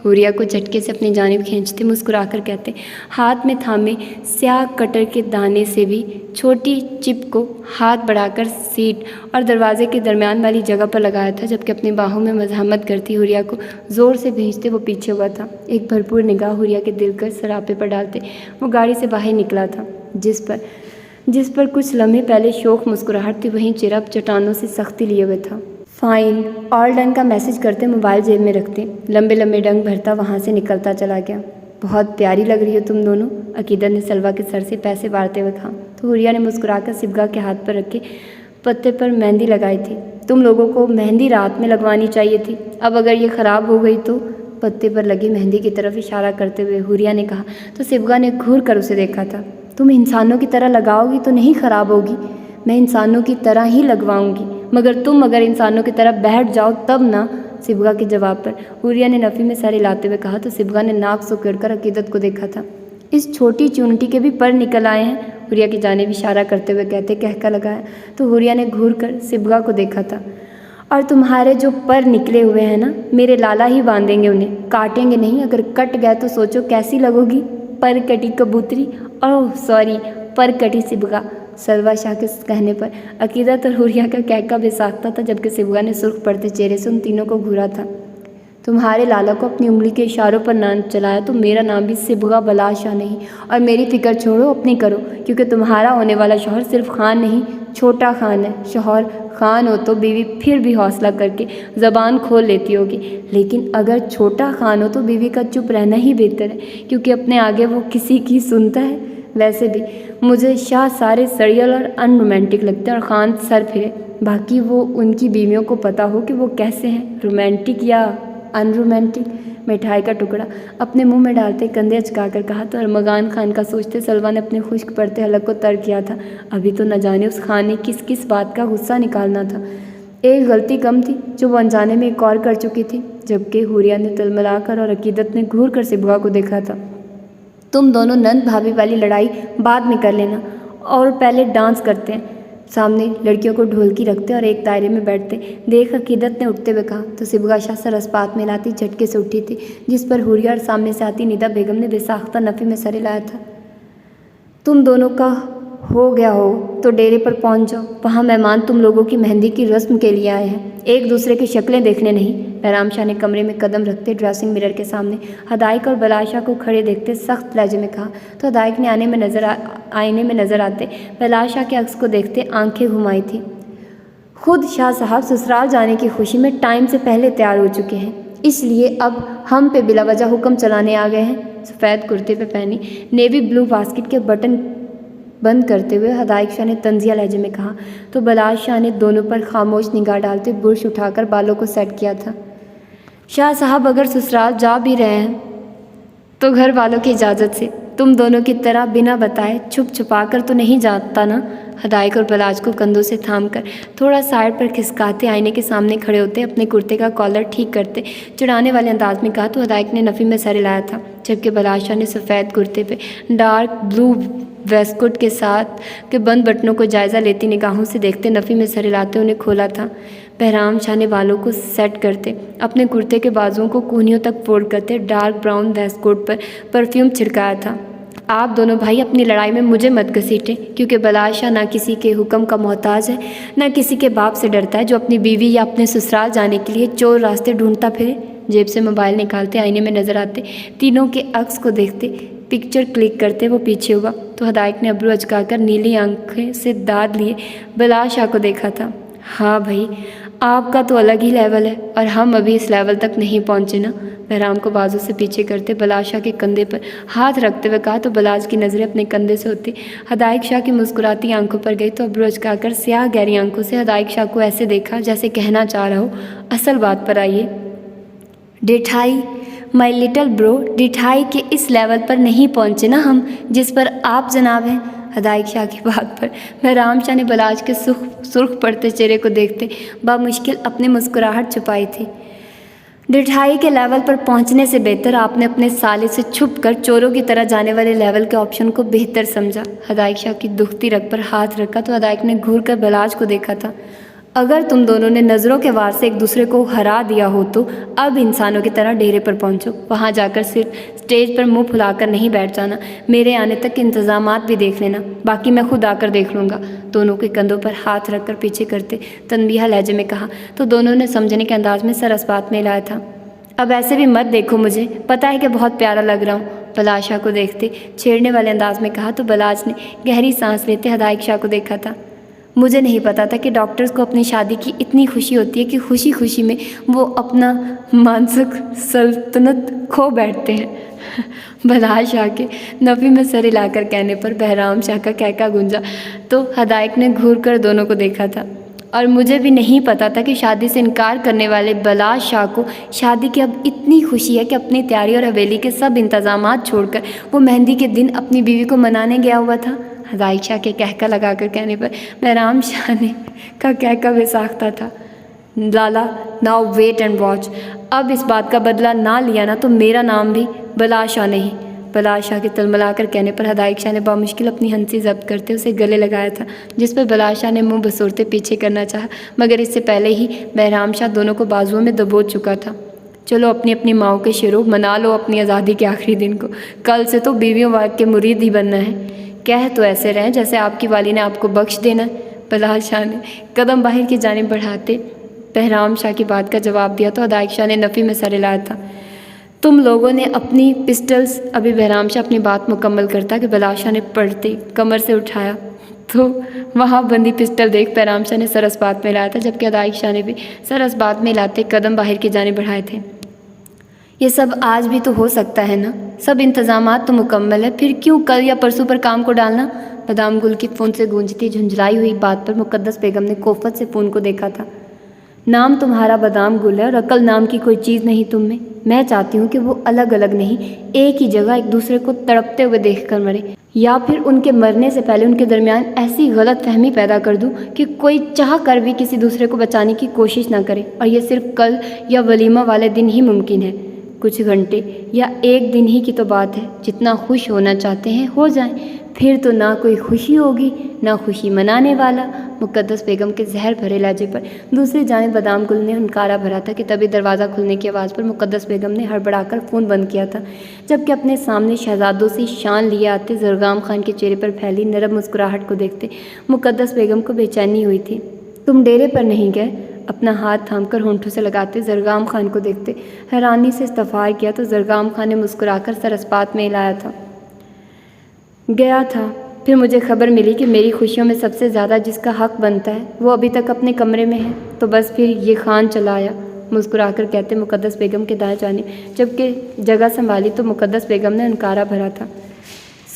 Speaker 1: حوریہ کو جھٹکے سے اپنی جانب کھینچتے مسکرا کر کہتے، ہاتھ میں تھامے سیاہ کٹر کے دانے سے بھی چھوٹی چپ کو ہاتھ بڑھا کر سیٹ اور دروازے کے درمیان والی جگہ پر لگایا تھا، جبکہ اپنی باہوں میں مزاحمت کرتی حوریہ کو زور سے بھینچتے وہ پیچھے ہوا تھا۔ ایک بھرپور نگاہ حوریہ کے دل کے سراپے پر ڈالتے وہ گاڑی سے باہر نکلا تھا، جس پر کچھ لمحے پہلے شوق مسکراہٹ تھی، وہیں چرپ چٹانوں سے سختی لیے ہوئے تھا۔ فائن، آل ڈن کا میسج کرتے موبائل جیب میں رکھتے لمبے لمبے ڈنگ بھرتا وہاں سے نکلتا چلا گیا۔ بہت پیاری لگ رہی ہو تم دونوں، عقیدت نے سلویٰ کے سر سے پیسے وارتے ہوئے کہا تو حوریہ نے مسکرا کر صبغہ کے ہاتھ پر رکھے پتے پر مہندی لگائی تھی۔ تم لوگوں کو مہندی رات میں لگوانی چاہیے تھی، اب اگر یہ خراب ہو گئی تو؟ پتے پر لگی مہندی کی طرف اشارہ کرتے ہوئے حوریہ نے کہا تو صبغہ نے گھور کر اسے دیکھا تھا۔ تم انسانوں کی طرح لگاؤ گی تو نہیں خراب ہوگی؟ میں انسانوں کی طرح ہی لگواؤں گی، مگر تم اگر انسانوں کی طرح بیٹھ جاؤ تب نہ۔ صبغہ کے جواب پر حوریہ نے نفی میں سر ہلاتے ہوئے کہا تو صبغہ نے ناک سکیڑ کر عقیدت کو دیکھا تھا۔ اس چھوٹی چونٹی کے بھی پر نکل آئے ہیں، حوریہ کی جانب اشارہ کرتے ہوئے کہتے کہکا لگایا تو حوریہ نے گھور کر صبغہ کو دیکھا تھا۔ اور تمہارے جو پر نکلے ہوئے ہیں نا، میرے لالا ہی باندھیں گے انہیں، کاٹیں گے نہیں، اگر کٹ گئے تو سوچو کیسی لگو گی، پر کٹی کبوتری، پر کٹی صبغہ۔ سلویٰ شاہ کے کہنے پر عقیدت اور حوریہ کا کہکا بے ساختہ تھا، جبکہ صبغہ نے سرخ پڑتے چہرے سے ان تینوں کو گھورا تھا۔ تمہارے لالا کو اپنی انگلی کے اشاروں پر نام چلایا تو میرا نام بھی صبغہ بلا شاہ نہیں، اور میری فکر چھوڑو اپنی کرو، کیونکہ تمہارا ہونے والا شوہر صرف خان نہیں، چھوٹا خان ہے۔ شوہر خان ہو تو بیوی پھر بھی حوصلہ کر کے زبان کھول لیتی ہوگی، لیکن اگر چھوٹا خان ہو تو بیوی کا چپ رہنا ہی بہتر ہے، کیونکہ اپنے آگے وہ کسی کی سنتا ہے۔ ویسے بھی مجھے شاہ سارے سڑیل اور ان رومانٹک لگتے ہیں، اور خان سر پھرے، باقی وہ ان کی بیویوں کو پتہ ہو کہ وہ کیسے ہیں، رومانٹک یا ان رومانٹک۔ مٹھائی کا ٹکڑا اپنے منہ میں ڈالتے کندھے اچکا کر کہا تو ارمغان خان کا سوچتے سلویٰ نے اپنے خشک پڑتے حلق کو تر کیا تھا، ابھی تو نہ جانے اس خان نے کس کس بات کا غصہ نکالنا تھا۔ ایک غلطی کم تھی جو وہ انجانے میں ایک اور کر چکی تھی، جبکہ حوریہ نے تلملا کر اور عقیدت نے گھور کر صبغہ کو دیکھا تھا۔ تم دونوں نند بھابھی والی لڑائی بعد میں کر لینا، اور پہلے ڈانس کرتے ہیں۔ سامنے لڑکیوں کو ڈھولکی رکھتے اور ایک دائرے میں بیٹھتے دیکھ عقیدت نے اٹھتے ہوئے کہا تو صبغہ شاہ سر اسپات میں لاتی جھٹکے سے اٹھی تھی، جس پر حوریہ اور سامنے سے آتی ندا بیگم نے بے ساختہ نفی میں سر ہلایا تھا۔ تم دونوں کا ہو گیا ہو تو ڈیرے پر پہنچ جاؤ، وہاں مہمان تم لوگوں کی مہندی کی رسم کے لیے آئے ہیں، ایک دوسرے کی شکلیں دیکھنے نہیں۔ بہرام شاہ نے کمرے میں قدم رکھتے ڈریسنگ مرر کے سامنے ہدایق اور بلاشا کو کھڑے دیکھتے سخت لہجے میں کہا تو ہدایق نے آئینے میں نظر آتے بلاشا کے عکس کو دیکھتے آنکھیں گھمائی تھی۔ خود شاہ صاحب سسرال جانے کی خوشی میں ٹائم سے پہلے تیار ہو چکے ہیں، اس لیے اب ہم پہ بلا وجہ حکم چلانے آ گئے ہیں۔ سفید کرتے پہ پہنی نیوی بلو باسکٹ کے بٹن بند کرتے ہوئے ہدایق شاہ نے طنزیہ لہجے میں کہا تو بلاش شاہ نے دونوں پر خاموش نگاہ ڈالتے برش اٹھا کر بالوں کو سیٹ کیا تھا۔ شاہ صاحب اگر سسرال جا بھی رہے ہیں تو گھر والوں کی اجازت سے، تم دونوں کی طرح بنا بتائے چھپ چھپا کر تو نہیں جاتا نا؟ ہدایق اور بلاج کو کندھوں سے تھام کر تھوڑا سائڈ پر کھسکاتے آئینے کے سامنے کھڑے ہوتے اپنے کرتے کا کالر ٹھیک کرتے چڑھانے والے انداز میں کہا تو ہدایق نے نفی میں سر ہلایا تھا، جبکہ بلاج شاہ نے سفید کرتے پہ ڈارک بلو ویسٹ کوٹ کے ساتھ کے بند بٹنوں کو جائزہ لیتی نگاہوں سے دیکھتے نفی میں سر ہلاتے انہیں کھولا تھا۔ بہرام شاہ نے بالوں کو سیٹ کرتے اپنے کرتے کے بازوؤں کو کونیوں تک فولڈ کرتے ڈارک براؤن ویسٹ کوٹ پر پرفیوم چھڑکایا تھا۔ آپ دونوں بھائی اپنی لڑائی میں مجھے مت گھسیٹیں، کیونکہ بلاج شاہ نہ کسی کے حکم کا محتاج ہے، نہ کسی کے باپ سے ڈرتا ہے جو اپنی بیوی یا اپنے سسرال جانے کے لیے چور راستے ڈھونڈتا پھرے۔ جیب سے موبائل نکالتے آئینے میں نظر آتے تینوں کے عکس کو دیکھتے پکچر کلک کرتے وہ پیچھے ہوا تو ہدایق نے ابرو اچکا کر نیلی آنکھیں سے داد لیے بلاج شاہ کو دیکھا تھا۔ ہاں بھائی، آپ کا تو الگ ہی لیول ہے اور ہم ابھی اس لیول تک نہیں پہنچے نا۔ بہرام کو بازو سے پیچھے کرتے بلاج شاہ کے کندھے پر ہاتھ رکھتے ہوئے کہا تو بلاج کی نظریں اپنے کندھے سے ہوتی ہدایق شاہ کی مسکراتی آنکھوں پر گئی تو ابرو اچکا کر سیاہ گہری آنکھوں سے ہدایق شاہ کو ایسے دیکھا جیسے کہنا چاہ رہا ہو اصل بات پر آئیے۔ ڈٹھائی مائی لٹل برو، ڈٹھائی کے اس لیول پر نہیں پہنچے نا ہم جس پر آپ جناب ہیں۔ ہدایق شاہ کی بات پر بہرام شاہ نے بلاج کے سرخ پڑتے چہرے کو دیکھتے بامشکل اپنی مسکراہٹ چھپائی تھی۔ ڈٹھائی کے لیول پر پہنچنے سے بہتر آپ نے اپنے سالے سے چھپ کر چوروں کی طرح جانے والے لیول کے آپشن کو بہتر سمجھا۔ ہدایق شاہ کی دکھتی رگ پر ہاتھ رکھا تو ہدایق نے گھور کر بلاج کو دیکھا تھا۔ اگر تم دونوں نے نظروں کے وار سے ایک دوسرے کو ہرا دیا ہو تو اب انسانوں کی طرح ڈیرے پر پہنچو، وہاں جا کر صرف اسٹیج پر منہ پھلا کر نہیں بیٹھ جانا، میرے آنے تک انتظامات بھی دیکھ لینا، باقی میں خود آ کر دیکھ لوں گا۔ دونوں کے کندھوں پر ہاتھ رکھ کر پیچھے کرتے تنبیہہ لہجے میں کہا تو دونوں نے سمجھنے کے انداز میں سر اس بات میں لایا تھا۔ اب ایسے بھی مت دیکھو مجھے، پتہ ہے کہ بہت پیارا لگ رہا ہوں، بلاج شاہ کو دیکھتے چھیڑنے والے انداز میں کہا تو بلاج نے گہری سانس لیتے ہدایق شاہ کو دیکھا تھا۔ مجھے نہیں پتا تھا کہ ڈاکٹرز کو اپنی شادی کی اتنی خوشی ہوتی ہے کہ خوشی خوشی میں وہ اپنا مانسک سلطنت کھو بیٹھتے ہیں۔ بلاج شاہ کے نفی میں سر ہلا کر کہنے پر بہرام شاہ کا کہکا گونجا تو ہدایق نے گھور کر دونوں کو دیکھا تھا۔ اور مجھے بھی نہیں پتا تھا کہ شادی سے انکار کرنے والے بلاج شاہ کو شادی کی اب اتنی خوشی ہے کہ اپنی تیاری اور حویلی کے سب انتظامات چھوڑ کر وہ مہندی کے دن اپنی بیوی کو منانے گیا ہوا تھا۔ ہدایق شاہ کے کہکا لگا کر کہنے پر بہرام شاہ نے کا کہکا بے ساختہ تھا۔ لالا ناؤ ویٹ اینڈ واچ، اب اس بات کا بدلہ نہ لیا نا تو میرا نام بھی بلاج شاہ نہیں۔ بلاج شاہ کے تلملا کر کہنے پر ہدایق شاہ نے بامشکل اپنی ہنسی ضبط کرتے اسے گلے لگایا تھا، جس پر بلاج شاہ نے منہ بسورتے پیچھے کرنا چاہا، مگر اس سے پہلے ہی بہرام شاہ دونوں کو بازوؤں میں دبوچ چکا تھا۔ چلو اپنی اپنی ماؤں کے شیرو، منا لو اپنی آزادی کے آخری دن کو، کل سے تو بیویوں کے مرید ہی بننا ہے۔ کہہ تو ایسے رہیں جیسے آپ کی والی نے آپ کو بخش دینا ہے۔ بلاج شاہ نے قدم باہر کی جانب بڑھاتے بہرام شاہ کی بات کا جواب دیا تو ہدایق شاہ نے نفی میں سر ہلایا تھا۔ تم لوگوں نے اپنی پسٹلز، ابھی بہرام شاہ اپنی بات مکمل کرتا کہ بلاج شاہ نے پڑھتے کمر سے اٹھایا تو وہاں بندی پسٹل دیکھ بہرام شاہ نے سر اس بات میں لایا تھا، جبکہ ہدایق شاہ نے بھی سر اس بات میں لاتے قدم باہر کی جانب بڑھائے تھے۔ یہ سب آج بھی تو ہو سکتا ہے نا، سب انتظامات تو مکمل ہے، پھر کیوں کل یا پرسوں پر کام کو ڈالنا؟ بادام گل کی فون سے گونجتی جھنجھلائی ہوئی بات پر مقدس بیگم نے کوفت سے فون کو دیکھا تھا۔ نام تمہارا بادام گل ہے اور عقل نام کی کوئی چیز نہیں تم میں چاہتی ہوں کہ وہ الگ الگ نہیں، ایک ہی جگہ ایک دوسرے کو تڑپتے ہوئے دیکھ کر مرے، یا پھر ان کے مرنے سے پہلے ان کے درمیان ایسی غلط فہمی پیدا کر دوں کہ کوئی چاہ کر بھی کسی دوسرے کو بچانے کی کوشش نہ کرے، اور یہ صرف کل یا ولیمہ والے دن ہی ممکن ہے۔ کچھ گھنٹے یا ایک دن ہی کی تو بات ہے، جتنا خوش ہونا چاہتے ہیں ہو جائیں، پھر تو نہ کوئی خوشی ہوگی نہ خوشی منانے والا۔ مقدس بیگم کے زہر بھرے لہجے پر دوسری جانب بادام گل نے ہنکارا بھرا تھا کہ تبھی دروازہ کھلنے کی آواز پر مقدس بیگم نے ہڑبڑا کر فون بند کیا تھا، جبکہ اپنے سامنے شہزادوں سے شان لیے آتے زرگام خان کے چہرے پر پھیلی نرم مسکراہٹ کو دیکھتے مقدس بیگم کو بے چینی ہوئی تھی۔ تم ڈیرے پر نہیں گئے؟ اپنا ہاتھ تھام کر ہونٹوں سے لگاتے زرگام خان کو دیکھتے حیرانی سے استفسار کیا تو زرگام خان نے مسکرا کر سر اسپات میں ہلایا تھا۔ گیا تھا، پھر مجھے خبر ملی کہ میری خوشیوں میں سب سے زیادہ جس کا حق بنتا ہے وہ ابھی تک اپنے کمرے میں ہے، تو بس پھر یہ خان چلا آیا، مسکرا کر کہتے مقدس بیگم کے دائیں جانب جبکہ جگہ سنبھالی تو مقدس بیگم نے انکارا بھرا تھا۔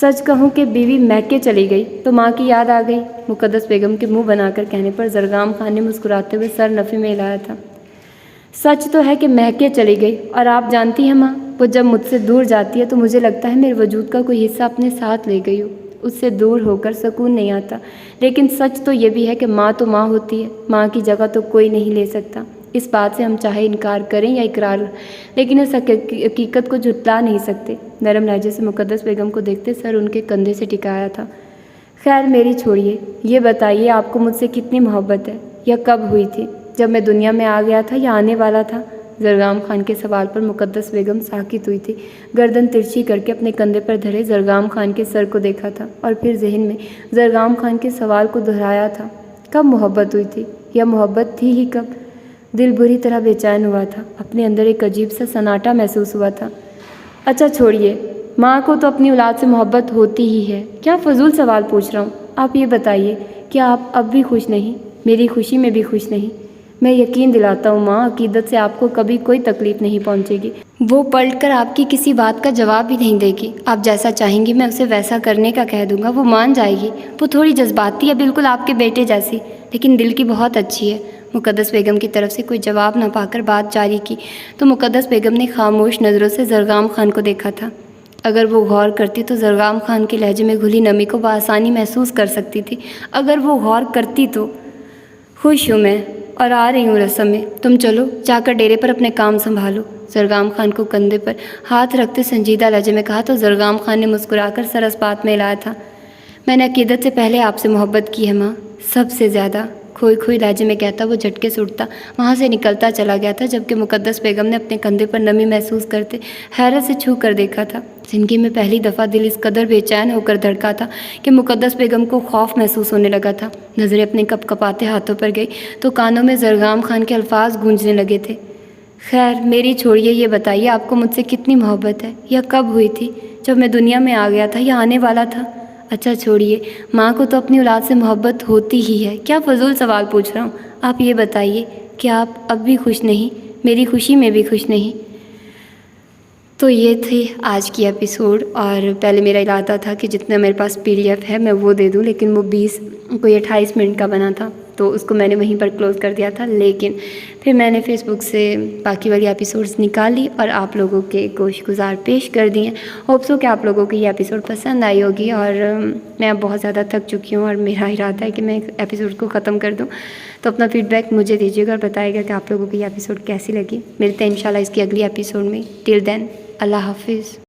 Speaker 1: سچ کہوں کہ بیوی میکے چلی گئی تو ماں کی یاد آ گئی، مقدس بیگم کے منہ بنا کر کہنے پر زرگام خان نے مسکراتے ہوئے سر نفی میں ہلایا تھا۔ سچ تو ہے کہ میکے چلی گئی، اور آپ جانتی ہیں ماں، وہ جب مجھ سے دور جاتی ہے تو مجھے لگتا ہے میرے وجود کا کوئی حصہ اپنے ساتھ لے گئی ہو۔ اس سے دور ہو کر سکون نہیں آتا۔ لیکن سچ تو یہ بھی ہے کہ ماں تو ماں ہوتی ہے، ماں کی جگہ تو کوئی نہیں لے سکتا۔ اس بات سے ہم چاہے انکار کریں یا اقرار، لیکن اس حقیقت کو جھٹلا نہیں سکتے۔ نرم لہجے سے مقدس بیگم کو دیکھتے سر ان کے کندھے سے ٹکایا تھا۔ خیر میری چھوڑیے، یہ بتائیے آپ کو مجھ سے کتنی محبت ہے، یا کب ہوئی تھی؟ جب میں دنیا میں آ گیا تھا یا آنے والا تھا؟ زرگام خان کے سوال پر مقدس بیگم ساکت ہوئی تھی۔ گردن ترچھی کر کے اپنے کندھے پر دھرے زرگام خان کے سر کو دیکھا تھا اور پھر ذہن میں زرگام خان کے سوال کو دہرایا تھا۔ کب محبت ہوئی تھی، یا محبت تھی ہی کب؟ دل بری طرح بے چین ہوا تھا، اپنے اندر ایک عجیب سا سناٹا محسوس ہوا تھا۔ اچھا چھوڑیے، ماں کو تو اپنی اولاد سے محبت ہوتی ہی ہے، کیا فضول سوال پوچھ رہا ہوں؟ آپ یہ بتائیے کہ آپ اب بھی خوش نہیں؟ میری خوشی میں بھی خوش نہیں؟ میں یقین دلاتا ہوں ماں، عقیدت سے آپ کو کبھی کوئی تکلیف نہیں پہنچے گی۔ وہ پلٹ کر آپ کی کسی بات کا جواب بھی نہیں دے گی۔ آپ جیسا چاہیں گی میں اسے ویسا کرنے کا کہہ دوں گا، وہ مان جائے گی۔ وہ تھوڑی جذباتی ہے، بالکل آپ کے بیٹے جیسی، لیکن دل کی بہت اچھی ہے۔ مقدس بیگم کی طرف سے کوئی جواب نہ پا کر بات جاری کی تو مقدس بیگم نے خاموش نظروں سے زرگام خان کو دیکھا تھا۔ اگر وہ غور کرتی تو زرگام خان کے لہجے میں گھلی نمی کو بآسانی محسوس کر سکتی تھی۔ اگر وہ غور کرتی تو خوش ہوں میں، اور آ رہی ہوں رسم میں، تم چلو جا کر ڈیرے پر اپنے کام سنبھالو۔ زرگام خان کو کندھے پر ہاتھ رکھتے سنجیدہ لہجے میں کہا تو زرگام خان نے مسکرا کر سر اس بات میں ہلایا تھا۔ میں نے عقیدت سے پہلے آپ سے محبت کی ہے ماں، سب سے زیادہ۔ کھوئی کھوئی لہجے میں کہتا وہ جھٹکے سے اٹھتا وہاں سے نکلتا چلا گیا تھا، جبکہ مقدس بیگم نے اپنے کندھے پر نمی محسوس کرتے حیرت سے چھو کر دیکھا تھا۔ زندگی میں پہلی دفعہ دل اس قدر بے چین ہو کر دھڑکا تھا کہ مقدس بیگم کو خوف محسوس ہونے لگا تھا۔ نظریں اپنے کپ کپاتے ہاتھوں پر گئی تو کانوں میں زرگام خان کے الفاظ گونجنے لگے تھے۔ خیر میری چھوڑیے، یہ بتائیے آپ کو مجھ سے کتنی محبت ہے، یا کب ہوئی تھی؟ جب میں دنیا میں آ گیا تھا یا آنے والا تھا؟ اچھا چھوڑیے، ماں کو تو اپنی اولاد سے محبت ہوتی ہی ہے، کیا فضول سوال پوچھ رہا ہوں؟ آپ یہ بتائیے کہ آپ اب بھی خوش نہیں؟ میری خوشی میں بھی خوش نہیں؟ تو یہ تھی آج کی ایپیسوڈ، اور پہلے میرا ارادہ تھا کہ جتنا میرے پاس PDF ہے میں وہ دے دوں، لیکن وہ 28 منٹ کا بنا تھا تو اس کو میں نے وہیں پر کلوز کر دیا تھا۔ لیکن پھر میں نے فیس بک سے باقی والی ایپیسوڈز نکالی اور آپ لوگوں کے گوش گزار پیش کر دی ہیں۔ ہوپ سو کہ آپ لوگوں کو یہ ایپیسوڈ پسند آئی ہوگی، اور میں اب بہت زیادہ تھک چکی ہوں اور میرا ارادہ ہے کہ میں ایپیسوڈ کو ختم کر دوں۔ تو اپنا فیڈ بیک مجھے دیجیے گا اور بتائے گا کہ آپ لوگوں کو یہ ایپیسوڈ کیسی لگی۔ ملتے ہیں انشاءاللہ اس کی اگلی ایپیسوڈ میں۔ ٹل دین اللہ حافظ۔